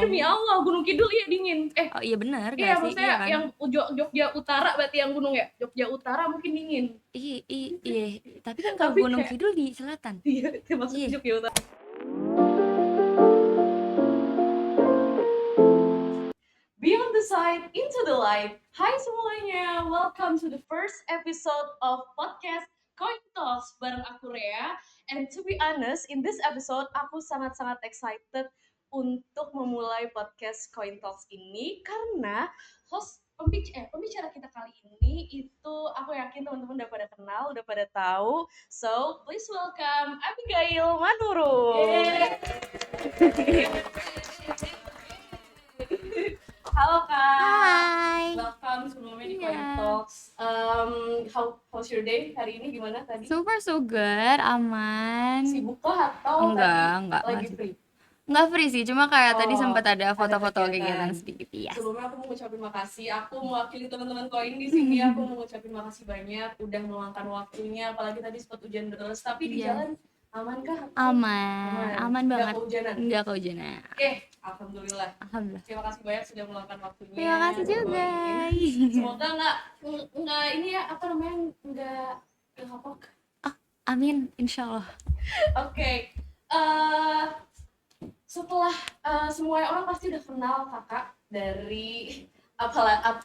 demi Allah Gunung Kidul iya dingin. Oh iya benar Iya nggak sih? maksudnya Iya kan? yang Jogja Utara berarti yang gunung ya. Jogja Utara mungkin dingin. Iya. Tapi kan kalau Tapi Gunung kayak Kidul di selatan. iya termasuk Iya. Jogja Utara. Beyond the Sight, Into the Light. Hai semuanya, welcome to the first episode of podcast Coin Talks bareng aku Rea. And to be honest, in this episode aku sangat-sangat excited untuk memulai podcast Coin Talks ini karena pembicara kita kali ini itu aku yakin teman-teman udah pada kenal, udah pada tahu. So, please welcome Abigail Manurung. Halo Kak. Hai. Welcome sebelumnya di Iya. Coin Talks. How's your day hari ini gimana tadi? So far so good, aman. Sibuk kah atau Enggak lagi sih. free? Enggak free sih, cuma kayak tadi sempat ada foto-foto kegiatan. kegiatan sedikit ya. Sebelumnya aku mau ngucapin makasih. Aku mewakili teman-teman koin di sini. Aku mau ngucapin makasih banyak udah meluangkan waktunya. Apalagi tadi sempat hujan deras, tapi di jalan aman kah? Aman banget. Enggak kehujanan. Oke, alhamdulillah. Alhamdulillah. Terima kasih banyak sudah meluangkan waktunya. Terima kasih juga. Semoga nggak ini ya apa namanya nggak ngapok. Amin, insya Allah. Oke. Setelah semua orang pasti udah kenal kakak dari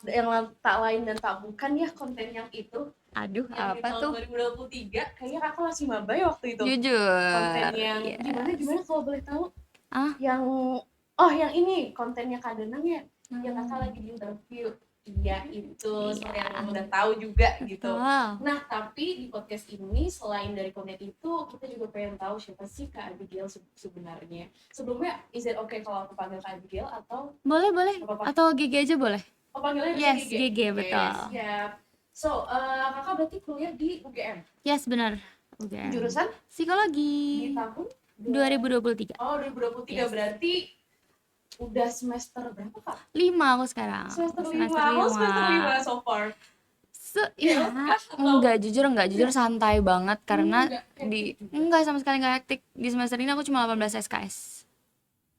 yang tak lain dan tak bukan ya konten yang itu. Aduh, yang apa tuh? 2023 kayaknya kakak masih maba ya waktu itu. Jujur. Konten yang gimana kalau boleh tahu? Yang yang ini kontennya Kak Danang ya. Yang kakak lagi di interview. Iya itu seperti yang udah tahu juga gitu. Nah tapi di podcast ini selain dari konten itu kita juga pengen tahu siapa sih Kak Abigail sebenarnya. Sebelumnya is it okay kalau aku panggil Kak Abigail atau? Boleh. Atau GG aja boleh. Oh panggilnya yes, GG. Betul. Siap. So kakak berarti kuliah di UGM? Yes benar. UGM. Jurusan? Psikologi. Di tahun? 2023. Oh 2023 yes. Berarti udah semester berapa Kak? 5 aku sekarang. Semester 5 so far. Enggak jujur santai banget karena enggak sama sekali enggak hektik. Di semester ini aku cuma 18 SKS.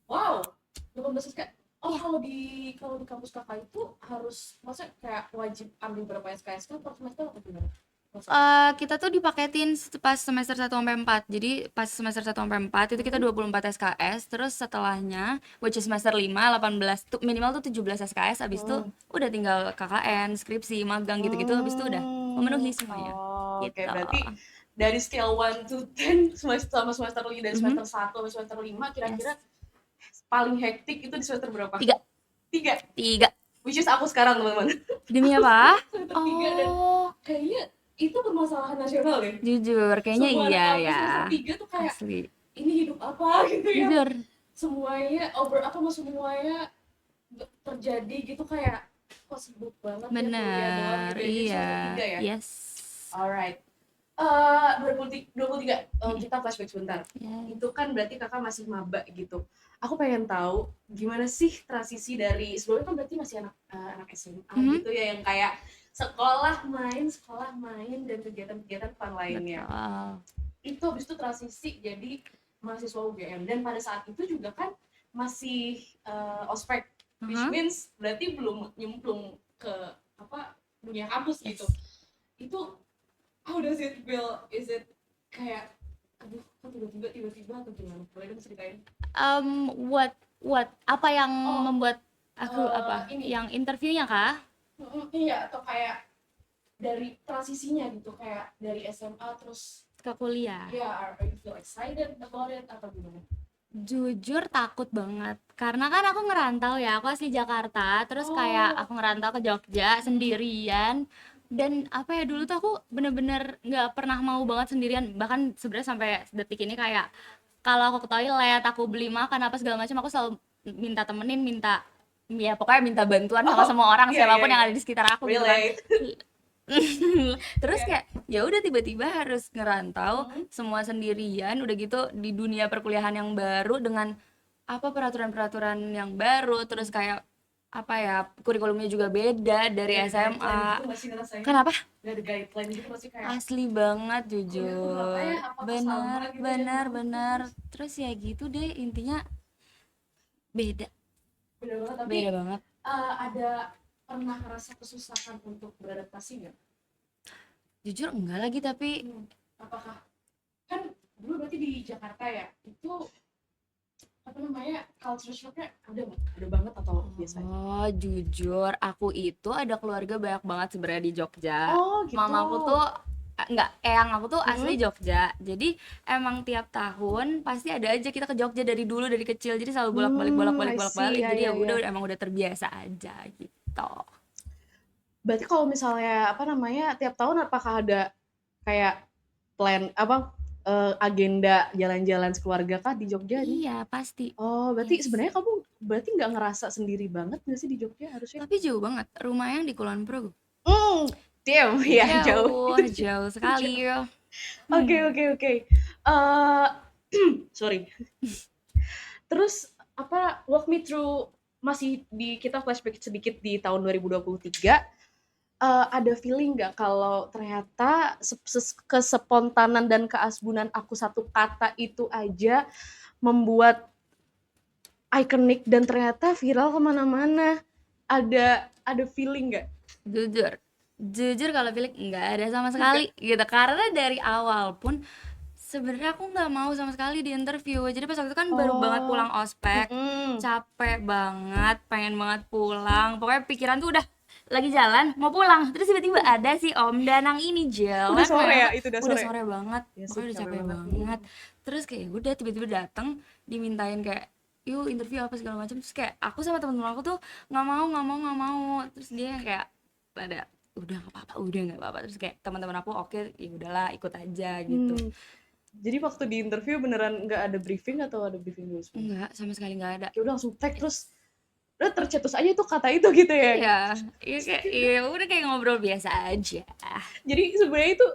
Wow, 18 SKS. Oh, kalau di kampus kakak itu harus maksudnya kayak wajib ambil berapa SKS kan per semester atau gimana? Kita tuh dipaketin pas semester 1 sampai 4. Jadi pas semester 1 sampai 4 itu kita 24 SKS, terus setelahnya which is semester 5 18 tuh minimal tuh 17 SKS, habis itu udah tinggal KKN, skripsi, magang gitu-gitu, habis itu udah memenuhi semuanya. Gitu. Oke, berarti dari scale 1 to 10 semester 1 dari semester 1 sampai semester 5 kira-kira paling hektik itu di semester berapa? 3. Which is aku sekarang teman-teman. Demi apa? Semester 3 dan kayaknya itu permasalahan nasional ya. Jujur, kayaknya semua iya ya. Semester 3 tuh kayak asli. Ini hidup apa gitu ya. Jujur. Semuanya semuanya terjadi gitu kayak kok sibuk banget. Bener, iya. Ya? Yes. Alright. 2023 kita flashback sebentar. Itu kan berarti kakak masih maba gitu. Aku pengen tahu gimana sih transisi dari sebelumnya kan berarti masih anak SMA gitu ya yang kayak sekolah main dan kegiatan fun lainnya. Itu habis itu transisi jadi mahasiswa UGM dan pada saat itu juga kan masih ospek, which means berarti belum nyemplung ke dunia kampus gitu. Itu how does it feel? Is it kayak aduh kok tiba-tiba atau gimana? Boleh dong ceritain? Apa yang membuat aku yang interviewnya kah? Iya, atau kayak dari transisinya gitu, kayak dari SMA terus ke kuliah. Are you feel excited about it atau gimana? Jujur takut banget karena kan aku ngerantau ya, aku asli Jakarta, terus kayak aku ngerantau ke Jogja sendirian. Dan dulu tuh aku bener-bener nggak pernah mau banget sendirian, bahkan sebenarnya sampai detik ini kayak kalau aku ke toilet, aku beli makan apa segala macam, aku selalu minta temenin, pokoknya minta bantuan sama semua orang, siapapun yang ada di sekitar aku gitu kan. Terus kayak ya udah tiba-tiba harus ngerantau semua sendirian, udah gitu di dunia perkuliahan yang baru dengan peraturan-peraturan yang baru, terus kayak kurikulumnya juga beda dari SMA. Kenapa? Gak ada guideline gitu masih kayak asli banget jujur. Benar. Terus ya gitu deh, intinya beda Beda banget, tapi Beda banget. ada pernah ngerasa kesusahan untuk beradaptasi nggak? Jujur enggak lagi, tapi Apakah kan dulu berarti di Jakarta ya, itu apa namanya, culture shocknya ada banget atau biasa aja? oh, jujur aku itu ada keluarga banyak banget sebenarnya di Jogja. Oh gitu. Mamaku tuh enggak, eyang aku tuh asli Mm-mm. Jogja. Jadi emang tiap tahun pasti ada aja kita ke Jogja dari dulu dari kecil. Jadi selalu bolak-balik bolak-balik I see, bolak-balik. ya Jadi ya ya ya. udah emang udah terbiasa aja gitu. Berarti kalau misalnya apa namanya tiap tahun apakah ada kayak plan apa agenda jalan-jalan sekeluarga kah di Jogja nih? Iya, pasti. Oh, berarti Yes. sebenarnya kamu berarti nggak ngerasa sendiri banget nggak sih di Jogja harusnya? Tapi jauh banget. Rumah yang di Kulon Progo. Hmm, damn, ya jauh. Jauh, Itu jauh jauh. sekali. Oke, Hmm. oke, oke. Sorry. Terus apa walk me through masih di kita flashback sedikit di tahun 2023 ada feeling nggak kalau ternyata kespontanan dan keasbunan aku satu kata itu aja membuat ikonik dan ternyata viral kemana-mana. Ada feeling nggak? Jujur. Jujur kalau pilih nggak ada sama sekali gitu. Karena dari awal pun sebenarnya aku nggak mau sama sekali di interview. Jadi pas waktu itu kan baru banget Oh, pulang ospek, mm-mm. capek banget, pengen banget pulang. Pokoknya pikiran tuh udah lagi jalan mau pulang. Terus tiba-tiba ada si Om Danang ini Udah jalan, sore ya, memang itu udah udah sore. sore banget. Ya sih, Pokoknya udah capek capek banget. banget. Terus kayak udah tiba-tiba datang dimintain kayak yuk interview apa segala macam. Terus kayak aku sama teman-teman aku tuh nggak mau nggak mau nggak mau. Terus dia kayak pada udah nggak apa-apa udah nggak apa-apa. Terus kayak teman-teman aku oke ya udahlah ikut aja gitu. Jadi waktu di interview beneran nggak ada briefing atau ada briefing dulu sebelumnya? Enggak, sama sekali nggak ada. Ya udah langsung tag terus udah tercetus aja tuh kata itu gitu ya. Iya, iya kayak iya udah kayak ngobrol biasa aja. Jadi sebenarnya itu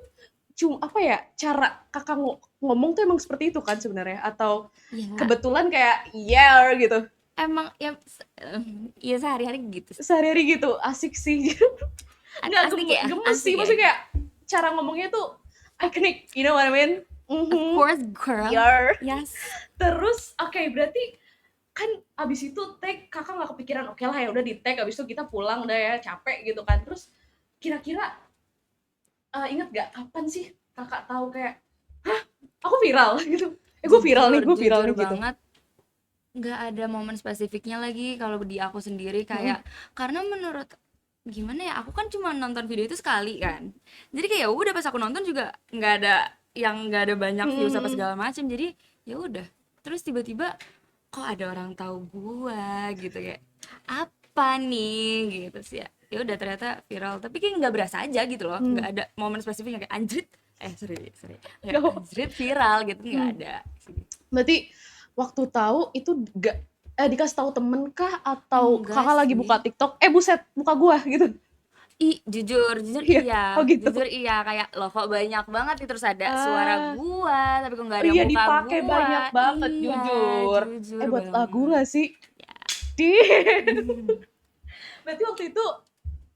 cuma apa ya cara kakak ngomong tuh emang seperti itu kan sebenarnya atau Iya, kebetulan kayak yeah gitu emang ya ya sehari-hari gitu. sehari-hari gitu asik sih. Nggak Asik ya, gemes sih asik ya. maksudnya kayak cara ngomongnya tuh iconic, you know what I mean? Of course, girl. Yeah. Yes. Terus oke, berarti kan abis itu tag kakak nggak kepikiran oke lah ya udah di tag abis itu kita pulang udah ya capek gitu kan. Terus kira-kira ingat gak kapan sih kakak tahu kayak hah aku viral gitu, gue viral nih, gue viral Jujur nih gitu. banget. Nggak ada momen spesifiknya lagi kalau di aku sendiri kayak karena menurut gimana ya aku kan cuma nonton video itu sekali kan jadi kayak ya udah pas aku nonton juga nggak ada banyak views apa segala macam jadi ya udah terus tiba-tiba kok ada orang tahu gua gitu kayak apa nih gitu sih ya udah ternyata viral tapi kayak nggak berasa aja gitu loh nggak ada momen spesifiknya kayak anjrit sorry kayak anjrit viral gitu nggak ada sih. Berarti waktu tahu itu gak dikasih tahu temen kah atau Enggak kakak lagi sih. buka TikTok buset muka gua gitu. Jujur Iya. iya, Oh gitu. jujur iya kayak loh kok banyak banget nih terus ada suara Ah, gua tapi kok nggak ada iya muka dipakai gua. banyak banget Iya, jujur. jujur Buat lagu banget. gak sih? Ya. Di. Berarti waktu itu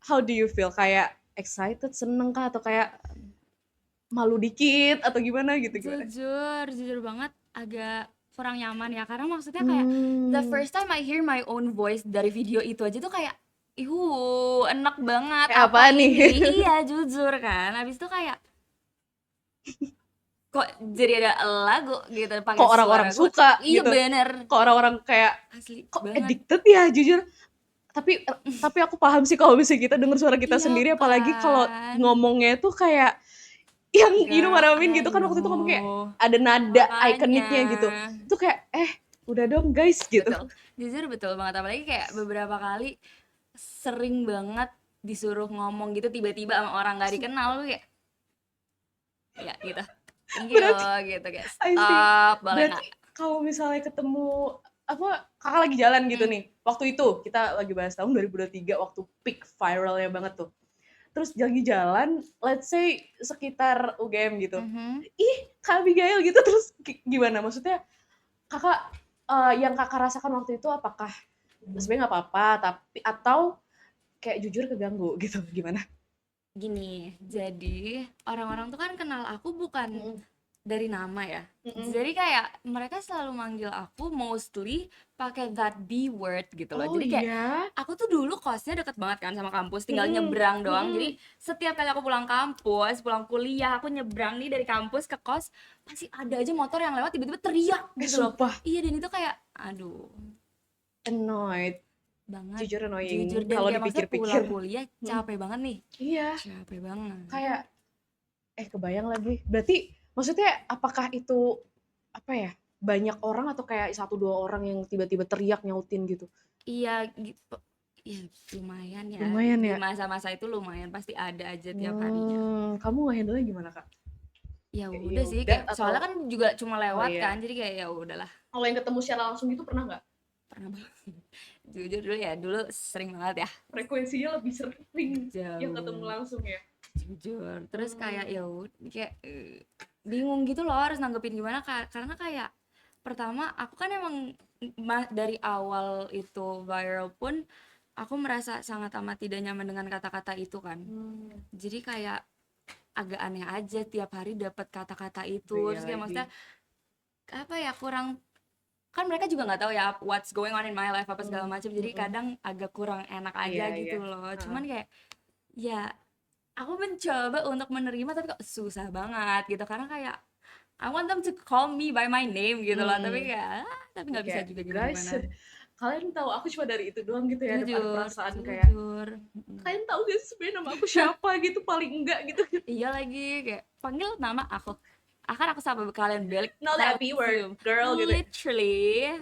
how do you feel? Kayak excited, seneng kah atau kayak malu dikit atau gimana gitu gimana? Jujur banget agak kurang nyaman ya karena maksudnya kayak the first time I hear my own voice dari video itu aja tuh kayak enak banget Kayak apa apaan nih? ini iya jujur kan habis itu kayak kok jadi ada lagu gitu pakai Kok suara orang-orang gua suka iya gitu. bener Kok orang-orang kayak asli kok banget addicted ya jujur. Tapi aku paham sih kalau misalnya kita dengar suara kita iya sendiri apalagi kalau kan ngomongnya tuh kayak yang you know what enggak I mean I gitu kan waktu itu ngomong kayak know ada nada makanya ikoniknya gitu. Itu kayak udah dong guys gitu. betul jujur betul banget apalagi kayak beberapa kali sering banget disuruh ngomong gitu tiba-tiba sama orang gak dikenal lu kayak ya gitu thank you Berarti gitu guys I see. stop boleh nggak Berarti kalau misalnya ketemu apa kakak lagi jalan gitu nih. Waktu itu kita lagi bahas tahun 2023 waktu peak viralnya banget tuh. Terus lagi jalan, let's say sekitar UGM gitu. Ih, Kak Abigail gitu terus gimana? Maksudnya kakak yang kakak rasakan waktu itu apakah sebenarnya nggak apa-apa tapi atau kayak jujur keganggu gitu gimana? gini jadi orang-orang tuh kan kenal aku bukan dari nama ya. Mm-mm. Jadi kayak mereka selalu manggil aku mostly pakai that B word gitu loh. Oh Jadi kayak iya. aku tuh dulu kosnya deket banget kan sama kampus, tinggal Mm-mm. nyebrang doang. Mm-mm. Jadi setiap kali aku pulang kampus, pulang kuliah, aku nyebrang nih dari kampus ke kos, pasti ada aja motor yang lewat tiba-tiba teriak gitu loh. Sumpah Iya, dan itu kayak aduh annoyed, banget. jujur Jujur, annoying dan kalau kayak maksudnya pulang dipikir-pikir. kuliah Mm. capek banget nih. Iya, Capek banget. kayak kebayang lagi. Berarti maksudnya apakah itu apa ya? Banyak orang atau kayak satu dua orang yang tiba-tiba teriak nyautin gitu? Iya gitu. Ya lumayan ya. Lumayan Di ya. masa-masa itu lumayan pasti ada aja tiap harinya. Kamu nge-handle-nya gimana, Kak? Ya Kayak udah ya sih, udah kayak atau soalnya kan juga cuma oh lewat iya. kan, jadi kayak ya udahlah. Kalau yang ketemu secara langsung gitu pernah nggak? Pernah banget. Jujur dulu ya, dulu sering banget ya. Frekuensinya lebih sering yang ketemu Jauh. langsung ya. Jujur. Terus kayak ya udah kayak bingung gitu loh harus nanggepin gimana karena kayak pertama aku kan emang dari awal itu viral pun aku merasa sangat amat tidak nyaman dengan kata-kata itu kan. Jadi kayak agak aneh aja tiap hari dapat kata-kata itu. Iya Terus kayak lagi. maksudnya apa ya, kurang, kan mereka juga nggak tahu ya what's going on in my life apa segala macam. Jadi kadang agak kurang enak aja Iya, gitu iya. loh. Cuman kayak ya aku mencoba untuk menerima tapi kok susah banget gitu karena kayak I want them to call me by my name gitu loh, tapi kayak tapi nggak bisa Kayak, juga guys, gimana-gimana. kalian tahu aku cuma dari itu doang gitu ya, ada Jujur, perasaan kayak jujur. kalian tahu gak sih sebenarnya nama aku siapa gitu paling enggak gitu. Iya lagi kayak panggil nama aku. Akan aku sapa kalian balik. Not that B word, girl gitu. Literally.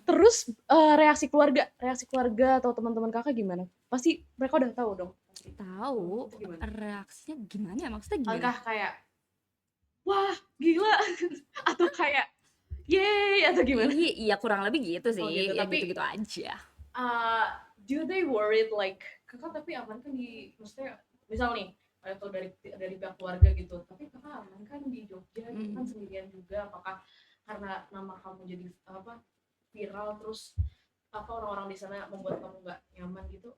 Terus reaksi keluarga atau teman-teman kakak gimana? Pasti mereka udah tahu dong. Tahu Itu gimana? reaksinya gimana ya? Maksudnya gimana? Apakah kayak wah gila atau kayak yeay atau gimana? Iya kurang lebih gitu sih. Oh, gitu. Ya Tapi gitu-gitu aja. Do they worried like kakak tapi aman kan di maksudnya misal nih atau dari pihak keluarga gitu tapi kakak aman kan di Jogja gitu kan sendirian juga apakah karena nama kamu jadi apa viral terus apa orang-orang di sana membuat kamu nggak nyaman gitu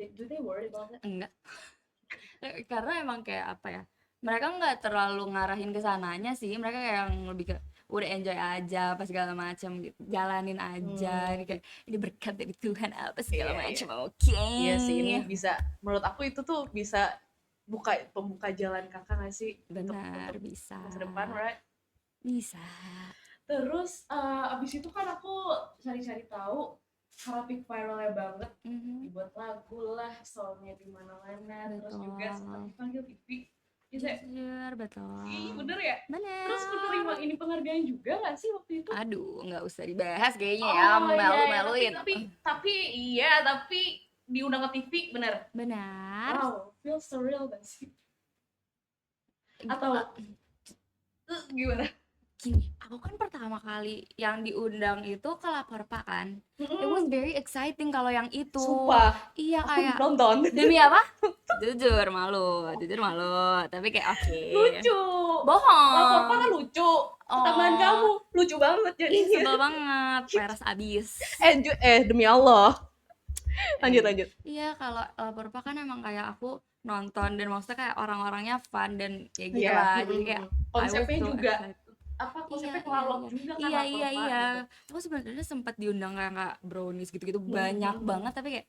do they worry about that? Enggak. Karena emang kayak apa ya, mereka nggak terlalu ngarahin ke sananya sih, mereka kayak yang lebih ke udah enjoy aja apa segala macam gitu, jalanin aja. Ini kayak ini berkat dari Tuhan apa segala macam. Oke. Iya sih ini bisa menurut aku itu tuh bisa pembuka jalan kakak nggak sih benar untuk bisa masa depan right? Bisa. Terus abis itu kan aku cari-cari tahu karena peak viralnya banget dibuat lagu lah soalnya di mana-mana terus juga sempat dipanggil TV jujur betul. Ih, bener ya? Bener. Terus menerima ini penghargaan juga nggak sih waktu itu? Aduh nggak usah dibahas kayaknya ya, malu-maluin. Tapi diundang ke TV bener? Benar. Wow, feel surreal gak sih? Atau gimana? Gini, aku kan pertama kali yang diundang itu ke Lapor Pak kan. It was very exciting kalau yang itu. Sumpah. Iya kayak nonton. Demi apa? Jujur malu. Tapi kayak oke. Lucu. Bohong. Lapor Pak kan lucu. Tambahan kamu lucu banget jadinya. Sebel banget. Peres abis. Demi Allah. Lanjut. Iya kalau Lapor Pak kan emang kayak aku nonton dan maksudnya kayak orang-orangnya fun dan kayak gitu lah. Jadi kayak konsepnya juga excited. Konsepnya ngelawak juga kan iya. gitu. Aku sebenarnya sempat diundang kayak brownies gitu-gitu banyak banget tapi kayak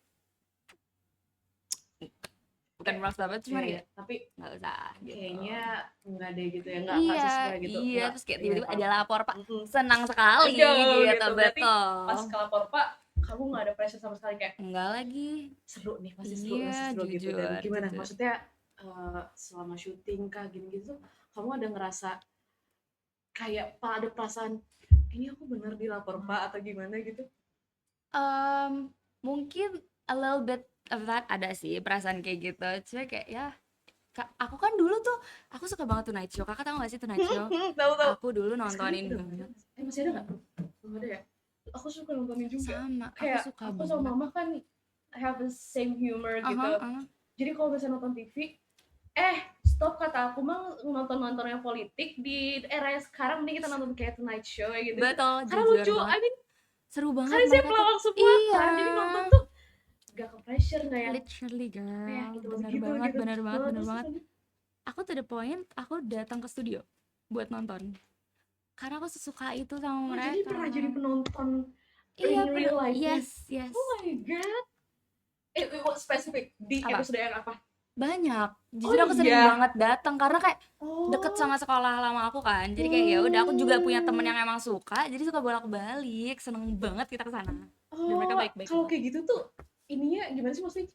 bukan merasa apa cuma ya tapi nggak usah gitu. Kayaknya nggak ada gitu ya nggak sesuai gitu. Iya terus kayak tiba-tiba ada Lapor Pak senang sekali gitu betul. Pas ke Lapor Pak kamu nggak ada pressure sama sekali kayak enggak lagi seru nih pasti seru gitu dan gimana maksudnya selama syuting kah gini gitu kamu ada ngerasa kayak ada perasaan ini aku bener di Lapor Pak atau gimana gitu? Mungkin a little bit of that ada sih perasaan kayak gitu. Cuma kayak ya aku kan dulu tuh aku suka banget Tonight Show. Kakak tahu gak sih Tonight Show? Tahu. Aku dulu nontonin banget. Masih ada nggak? Belum ada ya? Aku suka nontonin juga. Sama. Kayak aku sama mama kan have the same humor gitu. Jadi kalau misalnya nonton TV, stop kata aku mah nonton yang politik di era sekarang nih kita nonton kayak Tonight Show gitu. Betul. Karena lucu, seru banget. Karena saya pelawak semua kan, jadi nonton tuh gak ke pressure nggak ya? Literally girl, bener banget. Aku to the point aku datang ke studio buat nonton. Karena aku sesuka itu sama Oh, mereka. jadi pernah jadi penonton Iya, in real life? yes. Oh my god. It was specific di Apa? episode yang apa? Banyak. Oh Jujur aku sering iya. banget datang karena kayak deket Oh. sama sekolah lama aku kan. Jadi kayak ya udah, aku juga punya temen yang emang suka, jadi suka bolak-balik. Seneng banget kita ke sana. Dan mereka Oh, baik-baik kalau banget. kayak gitu tuh ininya gimana sih, maksudnya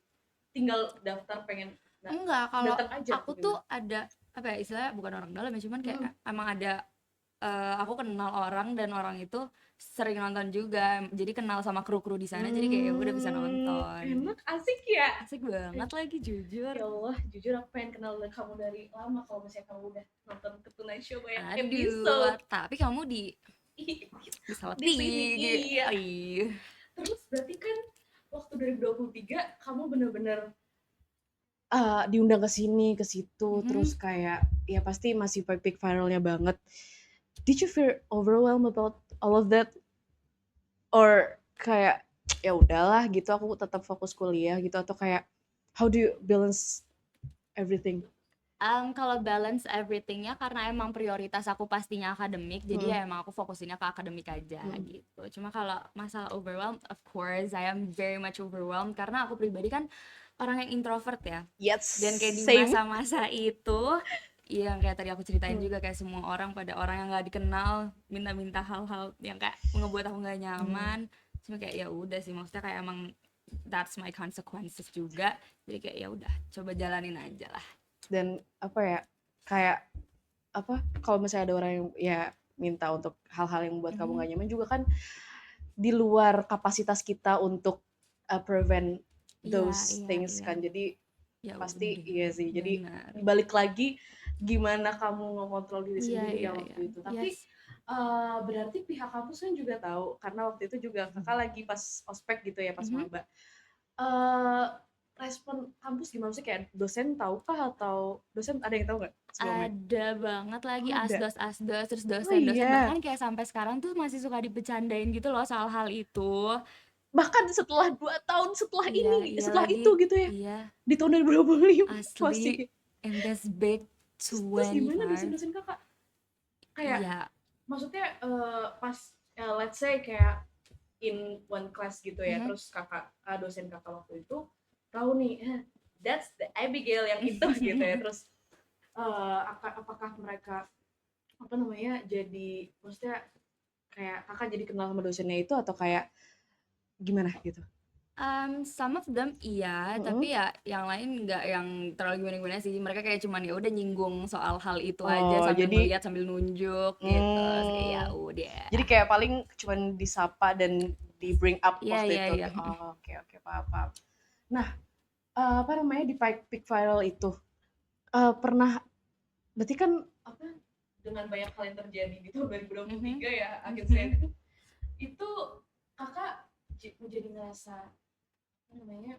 tinggal daftar pengen Enggak, kalau datang aja aku gitu tuh ada apa ya, istilahnya bukan orang dalam ya, cuman kayak emang ada aku kenal orang dan orang itu sering nonton juga. Jadi kenal sama kru-kru di sana, jadi kayak ya udah bisa nonton. Enak, asik ya. Asik banget lagi, jujur. Ya Allah, jujur aku pengen kenal kamu dari lama kalau misalnya kamu udah nonton The Tonight Show banyak Aduh, episode. tapi kamu bisa Di sini, iya. Iya. Terus berarti kan waktu 2023 kamu bener-bener diundang ke sini, ke situ, terus kayak ya pasti masih peak viralnya banget. Did you feel overwhelmed about all of that? Or kayak ya udahlah gitu, aku tetap fokus kuliah gitu, atau kayak how do you balance everything? Kalau balance everything-nya karena emang prioritas aku pastinya akademik, jadi ya emang aku fokusinnya ke akademik aja gitu. Cuma kalau masalah overwhelmed, of course I am very much overwhelmed karena aku pribadi kan orang yang introvert ya. Yes, Dan kayak di same. masa-masa itu, yang kayak tadi aku ceritain juga, kayak semua orang pada orang yang nggak dikenal minta-minta hal-hal yang kayak ngebuat aku nggak nyaman. Cuma kayak ya udah sih, maksudnya kayak emang that's my consequences juga. Jadi kayak ya udah, coba jalanin aja lah. Dan apa ya, kayak apa, kalau misalnya ada orang yang ya minta untuk hal-hal yang membuat kamu gak nyaman juga kan di luar kapasitas kita untuk prevent those things kan. Jadi ya pasti udah, iya sih. Jadi benar. balik lagi gimana kamu ngontrol diri sendiri waktu itu. Tapi Yes. berarti pihak kampus kan juga tahu, karena waktu itu juga kakak lagi pas ospek gitu ya, pas maba. Respon kampus gimana sih, kayak dosen tahu kah, atau dosen ada yang tahu nggak sebelumnya? Ada banget lagi, Ada. asdos, terus Oh dosen-dosen iya. bahkan kayak sampai sekarang tuh masih suka dibecandain gitu loh soal hal itu. Bahkan setelah 2 tahun setelah ini, setelah lagi. itu gitu ya. Iya, Di tahun 2025 asli. masih. And this big Terus gimana 25. dosen-dosen kakak? Kayak Iya. maksudnya pas let's say kayak in one class gitu ya, terus kakak dosen kakak waktu itu tahu nih, that's the Abigail yang itu gitu ya. Terus apakah mereka apa namanya, jadi maksudnya kayak kakak jadi kenal sama dosennya itu, atau kayak gimana gitu? Some of them iya, tapi ya yang lain nggak yang terlalu gimana-gimana sih. Mereka kayak cuman ya udah nyinggung soal hal itu aja, sambil ngeliat, sambil nunjuk gitu. Terus kayak ya udah. Jadi kayak paling cuman disapa dan di bring up waktu itu. Iya. Oh, oke, paham. Nah, apa namanya, di peak viral itu pernah, berarti kan apa, dengan banyak hal yang terjadi di tahun 2023 ya, akhirnya itu kakak menjadi ngerasa apa namanya,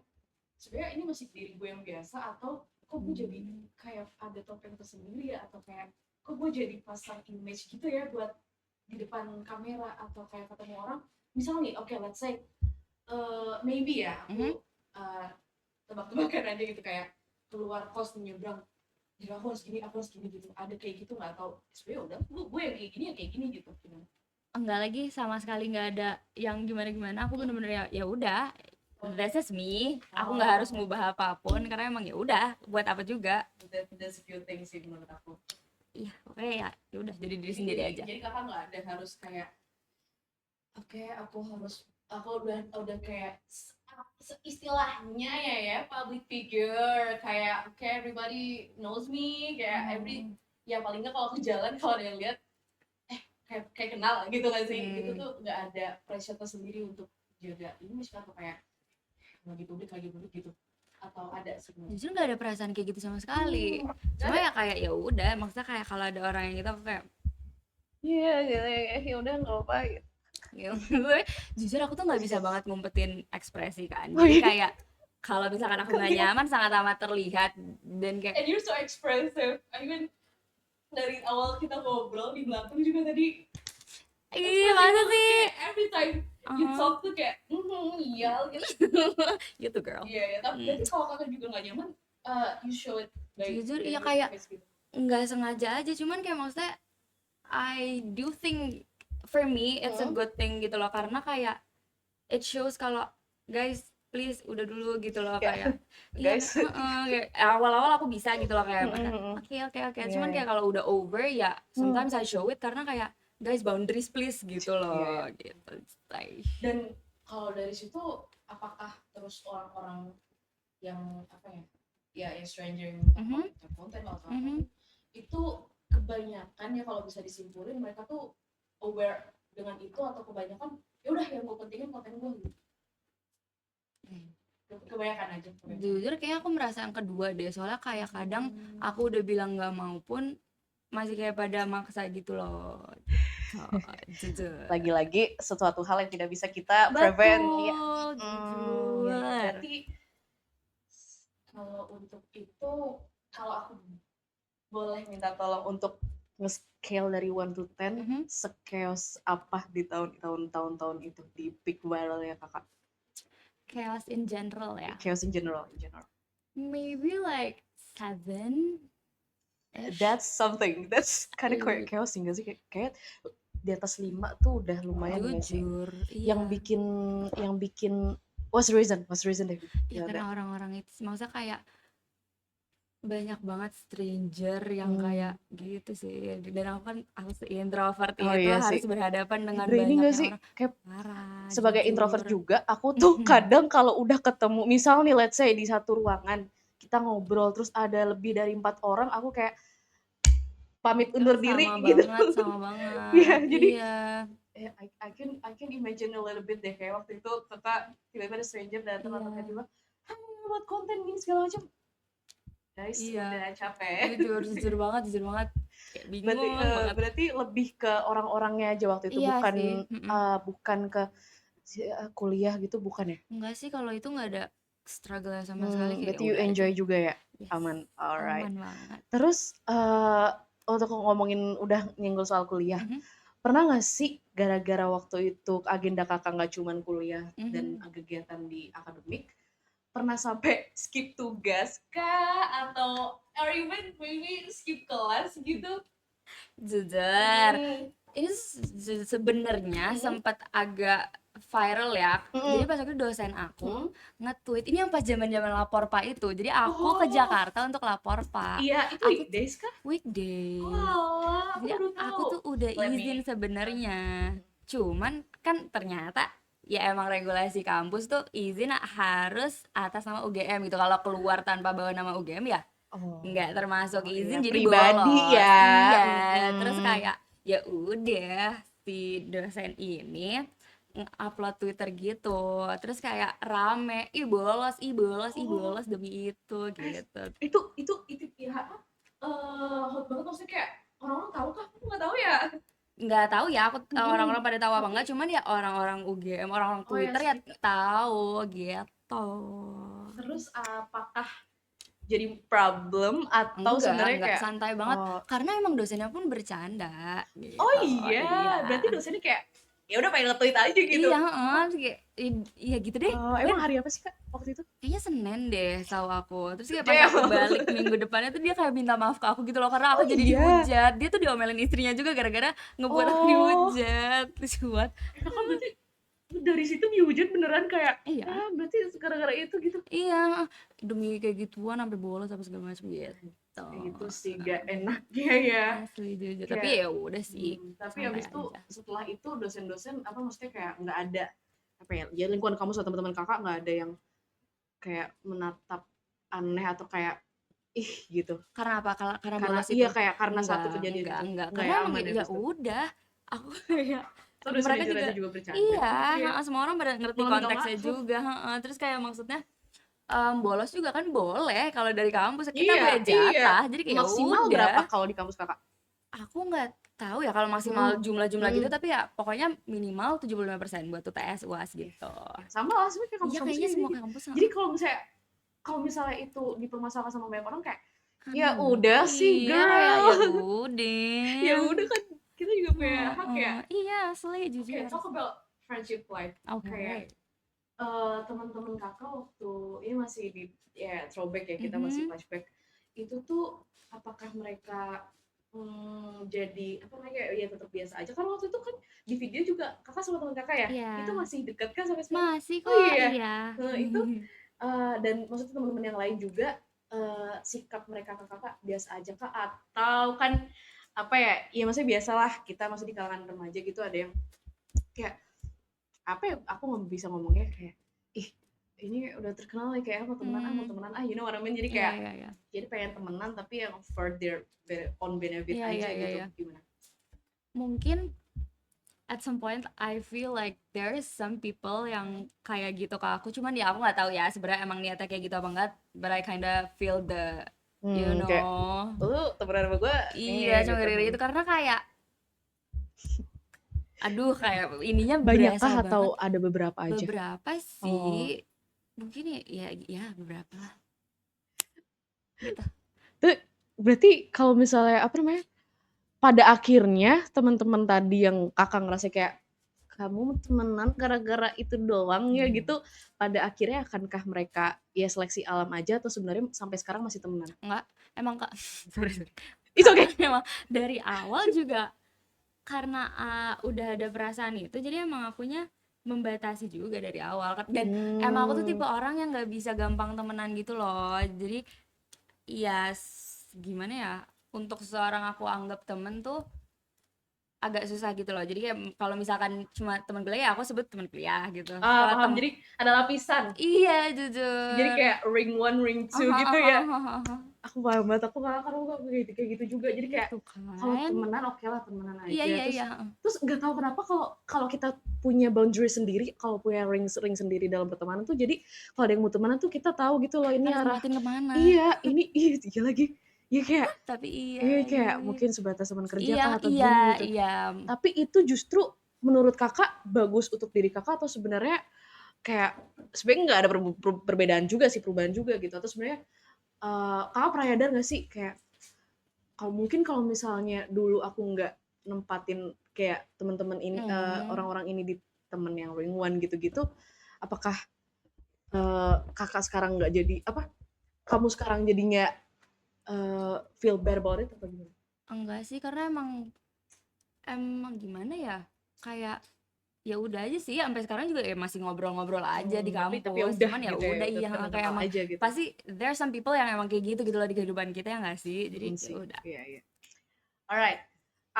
sebenarnya ini masih diri gue yang biasa, atau kok gue jadi kayak ada topeng tersendiri ya, atau kayak kok gue jadi pasang image gitu ya buat di depan kamera, atau kayak ketemu orang misalnya nih, oke, let's say maybe ya aku tebak-tebakan aja gitu, kayak keluar kos nyebrang, jadi aku harus gini gitu, ada kayak gitu nggak? Atau sebenarnya udah gue yang kayak gini gitu? Enggak lagi, sama sekali nggak ada yang gimana-gimana. Aku bener-bener ya udah, that's just me. Aku nggak harus ngubah apapun karena emang ya udah, buat apa juga. That's a few things sih menurut aku. Iya, oke ya udah, jadi diri sendiri aja. Jadi kakak nggak ada harus kayak oke, aku udah kayak istilahnya ya public figure, kayak oke, everybody knows me, kayak ya paling nggak kalau ke jalan kalau ada yang lihat kayak kenal gitu kan sih. Itu tuh nggak ada pressure tersendiri untuk jaga ini atau kayak lagi publik gitu, atau ada sebenarnya? Jujur nggak ada perasaan kayak gitu sama sekali. Cuma ya kayak ya udah, maksudnya kayak kalau ada orang yang gitu aku kayak ya udah nggak apa gitu. Jujur aku tuh nggak bisa banget ngumpetin ekspresi kan. Jadi kayak kalau misalkan aku nggak nyaman sangat amat terlihat, dan kayak and you're so expressive. I mean, dari awal kita ngobrol di belakang juga tadi, iya masa sih, every time you talk tuh kayak iya gitu. gitu girl. Iya, tapi berarti kalau kakak juga nggak nyaman, you show it. Jujur iya, kayak nggak sengaja aja, cuman kayak maksudnya I do think for me it's a good thing gitu loh, karena kayak it shows kalau guys please udah dulu gitu loh, Ya, kayak iya guys. kayak awal-awal aku bisa gitu loh kayak Mm-mm. oke oke oke, Iya, cuman iya. kayak kalau udah over ya Hmm. sometimes I show it karena kayak guys boundaries please gitu Iya, iya. loh gitu. It's like, Dan kalau dari situ apakah terus orang-orang yang apa ya, ya yang stranger yang minta konten atau apapun itu kebanyakan ya kalau bisa disimpulin mereka tuh aware dengan itu atau kebanyakan ya udah yang gue pentingin konten gue gitu. Kebanyakan aja. Jujur kayak aku merasa yang kedua deh, soalnya kayak kadang aku udah bilang nggak mau pun masih kayak pada maksa gitu loh. Jujur. Lagi-lagi sesuatu hal yang tidak bisa kita prevent ya. Jujur. Berarti kalau untuk itu, kalau aku boleh minta tolong untuk nge-scale dari 1 to 10, se-chaos apa di tahun-tahun itu di peak viralnya kakak? Chaos in general ya. Chaos in general. Maybe like 7. That's something. That's kind of chaos nggak sih? Kayak di atas 5 tuh udah lumayan nggak sih? Jujur, Yang bikin what's the reason deh? Ya karena orang-orang itu maksudnya kayak banyak banget stranger yang kayak gitu sih, dan aku introvert itu iya harus sih. berhadapan dengan Draining banyak sih? orang. Kayak Parah, sebagai jujur. introvert juga, aku tuh kadang kalau udah ketemu, misal nih let's say di satu ruangan kita ngobrol terus ada lebih dari 4 orang, aku kayak pamit undur diri gitu. Sama banget. Iya, jadi iya. I can imagine a little bit deh, kayak waktu itu kakak tiba-tiba ada stranger datang atau kayak tiba, buat konten gini segala macam. Guys, udah capek. Jujur banget kayak bingung banget. Berarti lebih ke orang-orangnya aja waktu itu, Iya bukan ke kuliah gitu, bukan ya? Enggak sih, kalau itu nggak ada struggle sama sekali, kayak Berarti you enjoy aja juga ya? Yes. Aman, alright. Aman banget. Terus untuk ngomongin udah nyinggol soal kuliah, pernah nggak sih gara-gara waktu itu agenda kakak nggak cuman kuliah dan kegiatan di akademik, pernah sampai skip tugas kah, atau or even maybe skip kelas gitu? Jujur, ini sebenarnya sempat agak viral ya. Jadi pas waktu dosen aku nge-tweet, ini yang pas zaman-zaman lapor Pak itu. Jadi aku ke Jakarta untuk lapor Pak. Iya, itu weekdays kah? Weekday. Jadi aku tuh udah izin sebenarnya. Cuman kan ternyata ya emang regulasi kampus tuh izin harus atas nama UGM gitu. Kalau keluar tanpa bawa nama UGM ya nggak termasuk izin, jadi pribadi bolos. ya. Iya, terus kayak ya udah si dosen ini upload Twitter gitu, terus kayak rame, ih bolos demi itu gitu. Itu ya hot banget, maksudnya kayak orang-orang tahu kah? Aku nggak tahu ya. Nggak tahu ya aku orang-orang pada tahu apa enggak, cuman ya orang-orang UGM, orang-orang Twitter ya tahu gitu. Terus apakah jadi problem atau sebenarnya kayak santai banget, karena emang dosennya pun bercanda gitu. Oh iya, berarti dosennya kayak ya udah pengen nge-tweet aja gitu. Iya gitu deh. Emang hari apa sih kak waktu itu? Kayaknya Senin deh tahu aku. Terus kayak pas aku balik minggu depannya tuh dia kayak minta maaf ke aku gitu loh, karena aku jadi dihujat. Dia tuh diomelin istrinya juga gara-gara ngebuat aku dihujat. Terus buat kakak berarti dari situ dihujat beneran kayak berarti gara-gara itu gitu. Iya, demi kayak gituan sampai bolos apa segala macam gitu. Itu sih gak enaknya ya. Asli jujur. Tapi ya udah sih. Tapi abis itu setelah itu dosen-dosen apa maksudnya kayak nggak ada apa ya lingkungan kamu sama teman-teman kakak nggak ada yang kayak menatap aneh atau kayak ih gitu. Karena apa? Karena bolos itu. Iya kayak karena satu kejadian. Enggak. Karena emang ya udah. Aku kayak mereka juga bercanda. Iya, semua orang pada ngerti konteksnya juga. Terus kayak maksudnya bolos juga kan boleh kalau dari kampus, kita punya jatah. Jadi kayak maksimal udah. Berapa kalau di kampus kakak? Aku nggak tahu ya kalau maksimal jumlah-jumlah gitu, tapi ya pokoknya minimal 75% buat UTS UAS gitu. Sama lah sebenarnya kayak kampus-kampus. Kayaknya semua kampus. Jadi kalau misalnya itu dipermasalahkan sama banyak orang kayak ya udah sih girl. Ya udah kan kita juga punya hak ya. Iya, asli jujur. Talk about friendship life. Kayak teman-teman kakak waktu ini masih di throwback ya, kita masih flashback. Itu tuh apakah mereka jadi apa namanya, ya tetap biasa aja. Kan waktu itu kan di video juga Kakak sama teman Kakak ya? Itu Iya, masih dekat kan sampai sekarang? masih Oh kok, iya? iya. Itu, dan maksudnya teman-teman yang lain juga, sikap mereka ke Kakak biasa aja kah? Atau kan, apa ya, ya maksudnya biasalah kita masih di kalangan remaja gitu ada yang kayak, apa ya, aku nggak bisa ngomongnya kayak, "Ih, ini udah terkenal nih kayak mau Hmm, temenan ah," you know what I mean? Jadi iya kayak, iya iya. jadi pengen temenan tapi yang for their own benefit Iya iya aja iya gitu, iya. gimana? Mungkin at some point I feel like there is some people yang kayak gitu ke aku, cuman ya aku nggak tahu ya sebenarnya emang niatnya kayak gitu apa enggak, but I kinda feel the, you Kayak, know, "Lu temenan sama gue iya nih," cuma gitu, gara-gara itu karena kayak, aduh kayak ininya berasa Banyakkah atau banget. ada beberapa aja? Beberapa Oh, sih, mungkin ya beberapa lah gitu. itu berarti kalau misalnya, apa namanya, pada akhirnya teman-teman tadi yang Kakak ngerasa kayak, "Kamu temenan gara-gara itu doang ya?" gitu, pada akhirnya akankah mereka ya seleksi alam aja atau sebenarnya sampai sekarang masih temenan? Enggak, emang Kak, sorry sorry, It's karena okay. memang dari awal juga karena, udah ada perasaan itu jadi emang akunya membatasi juga dari awal kan, dan emang aku tuh Mmm, tipe orang yang nggak bisa gampang temenan gitu loh. Jadi ya gimana ya, untuk seseorang aku anggap temen tuh agak susah gitu loh. Jadi kayak kalau misalkan cuma teman kuliah ya aku sebut teman kuliah gitu. Kalau paham. Jadi ada lapisan. iya Jadi jujur. kayak ring one, ring two Aha gitu aha ya? aha aha. Aku paham banget, aku nggak karena aku kayak gitu juga. Jadi kayak Gitu kalau kan. temenan oke lah temenan Iya aja. iya Terus iya. terus nggak tahu kenapa kalau kalau kita punya boundary sendiri, kalau punya ring sendiri dalam pertemanan tuh jadi kalau ada yang mau temenan tuh kita tahu gitu loh ini Harus arah, ngeliatin kemana. iya ini iya lagi. Iya kayak Tapi iya iya lagi. kayak mungkin sebatas teman kerja Iya kah atau iya gini gitu. iya. Tapi itu justru menurut Kakak bagus untuk diri Kakak atau sebenarnya kayak sebenarnya nggak ada perbedaan juga sih, perubahan juga gitu atau sebenarnya Kakak pernah nyadar nggak sih kayak kalau mungkin kalau misalnya dulu aku nggak nempatin kayak teman-teman ini Hmm. orang-orang ini di temen yang ring one gitu-gitu, apakah kakak sekarang nggak jadi apa? Kamu sekarang jadi nggak feel bad about it atau gimana? Enggak sih karena emang emang gimana ya? Kayak ya udah aja sih sampai sekarang juga ya masih ngobrol-ngobrol aja di Tapi ya kampus, udah cuman ya gitu ya, udah udah iya kayak kenal-kenal emang aja gitu. pasti there are some people yang emang kayak gitu gitu loh di kehidupan kita ya nggak sih, jadi ya Sih, udah. iya iya. Alright,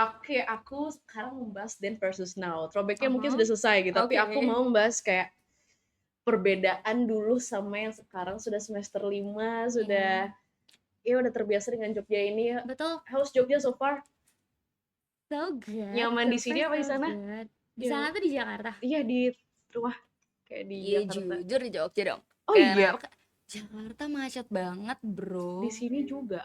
oke aku sekarang membahas then versus now. Throwback-nya mungkin Aha, sudah selesai gitu, tapi oke. aku mau membahas kayak perbedaan dulu sama yang sekarang sudah semester 5 Iya, sudah ya udah terbiasa dengan Jogja ini ya. betul. How's Jogja so far? So good, Nyaman di so sini far apa di so sana? good. Di Nyaman. sana tuh di Jakarta. Iya di rumah kayak di Iya Jakarta. jujur di Jogja dong. Oh Kenapa? iya, Jakarta macet banget di bro. sini juga.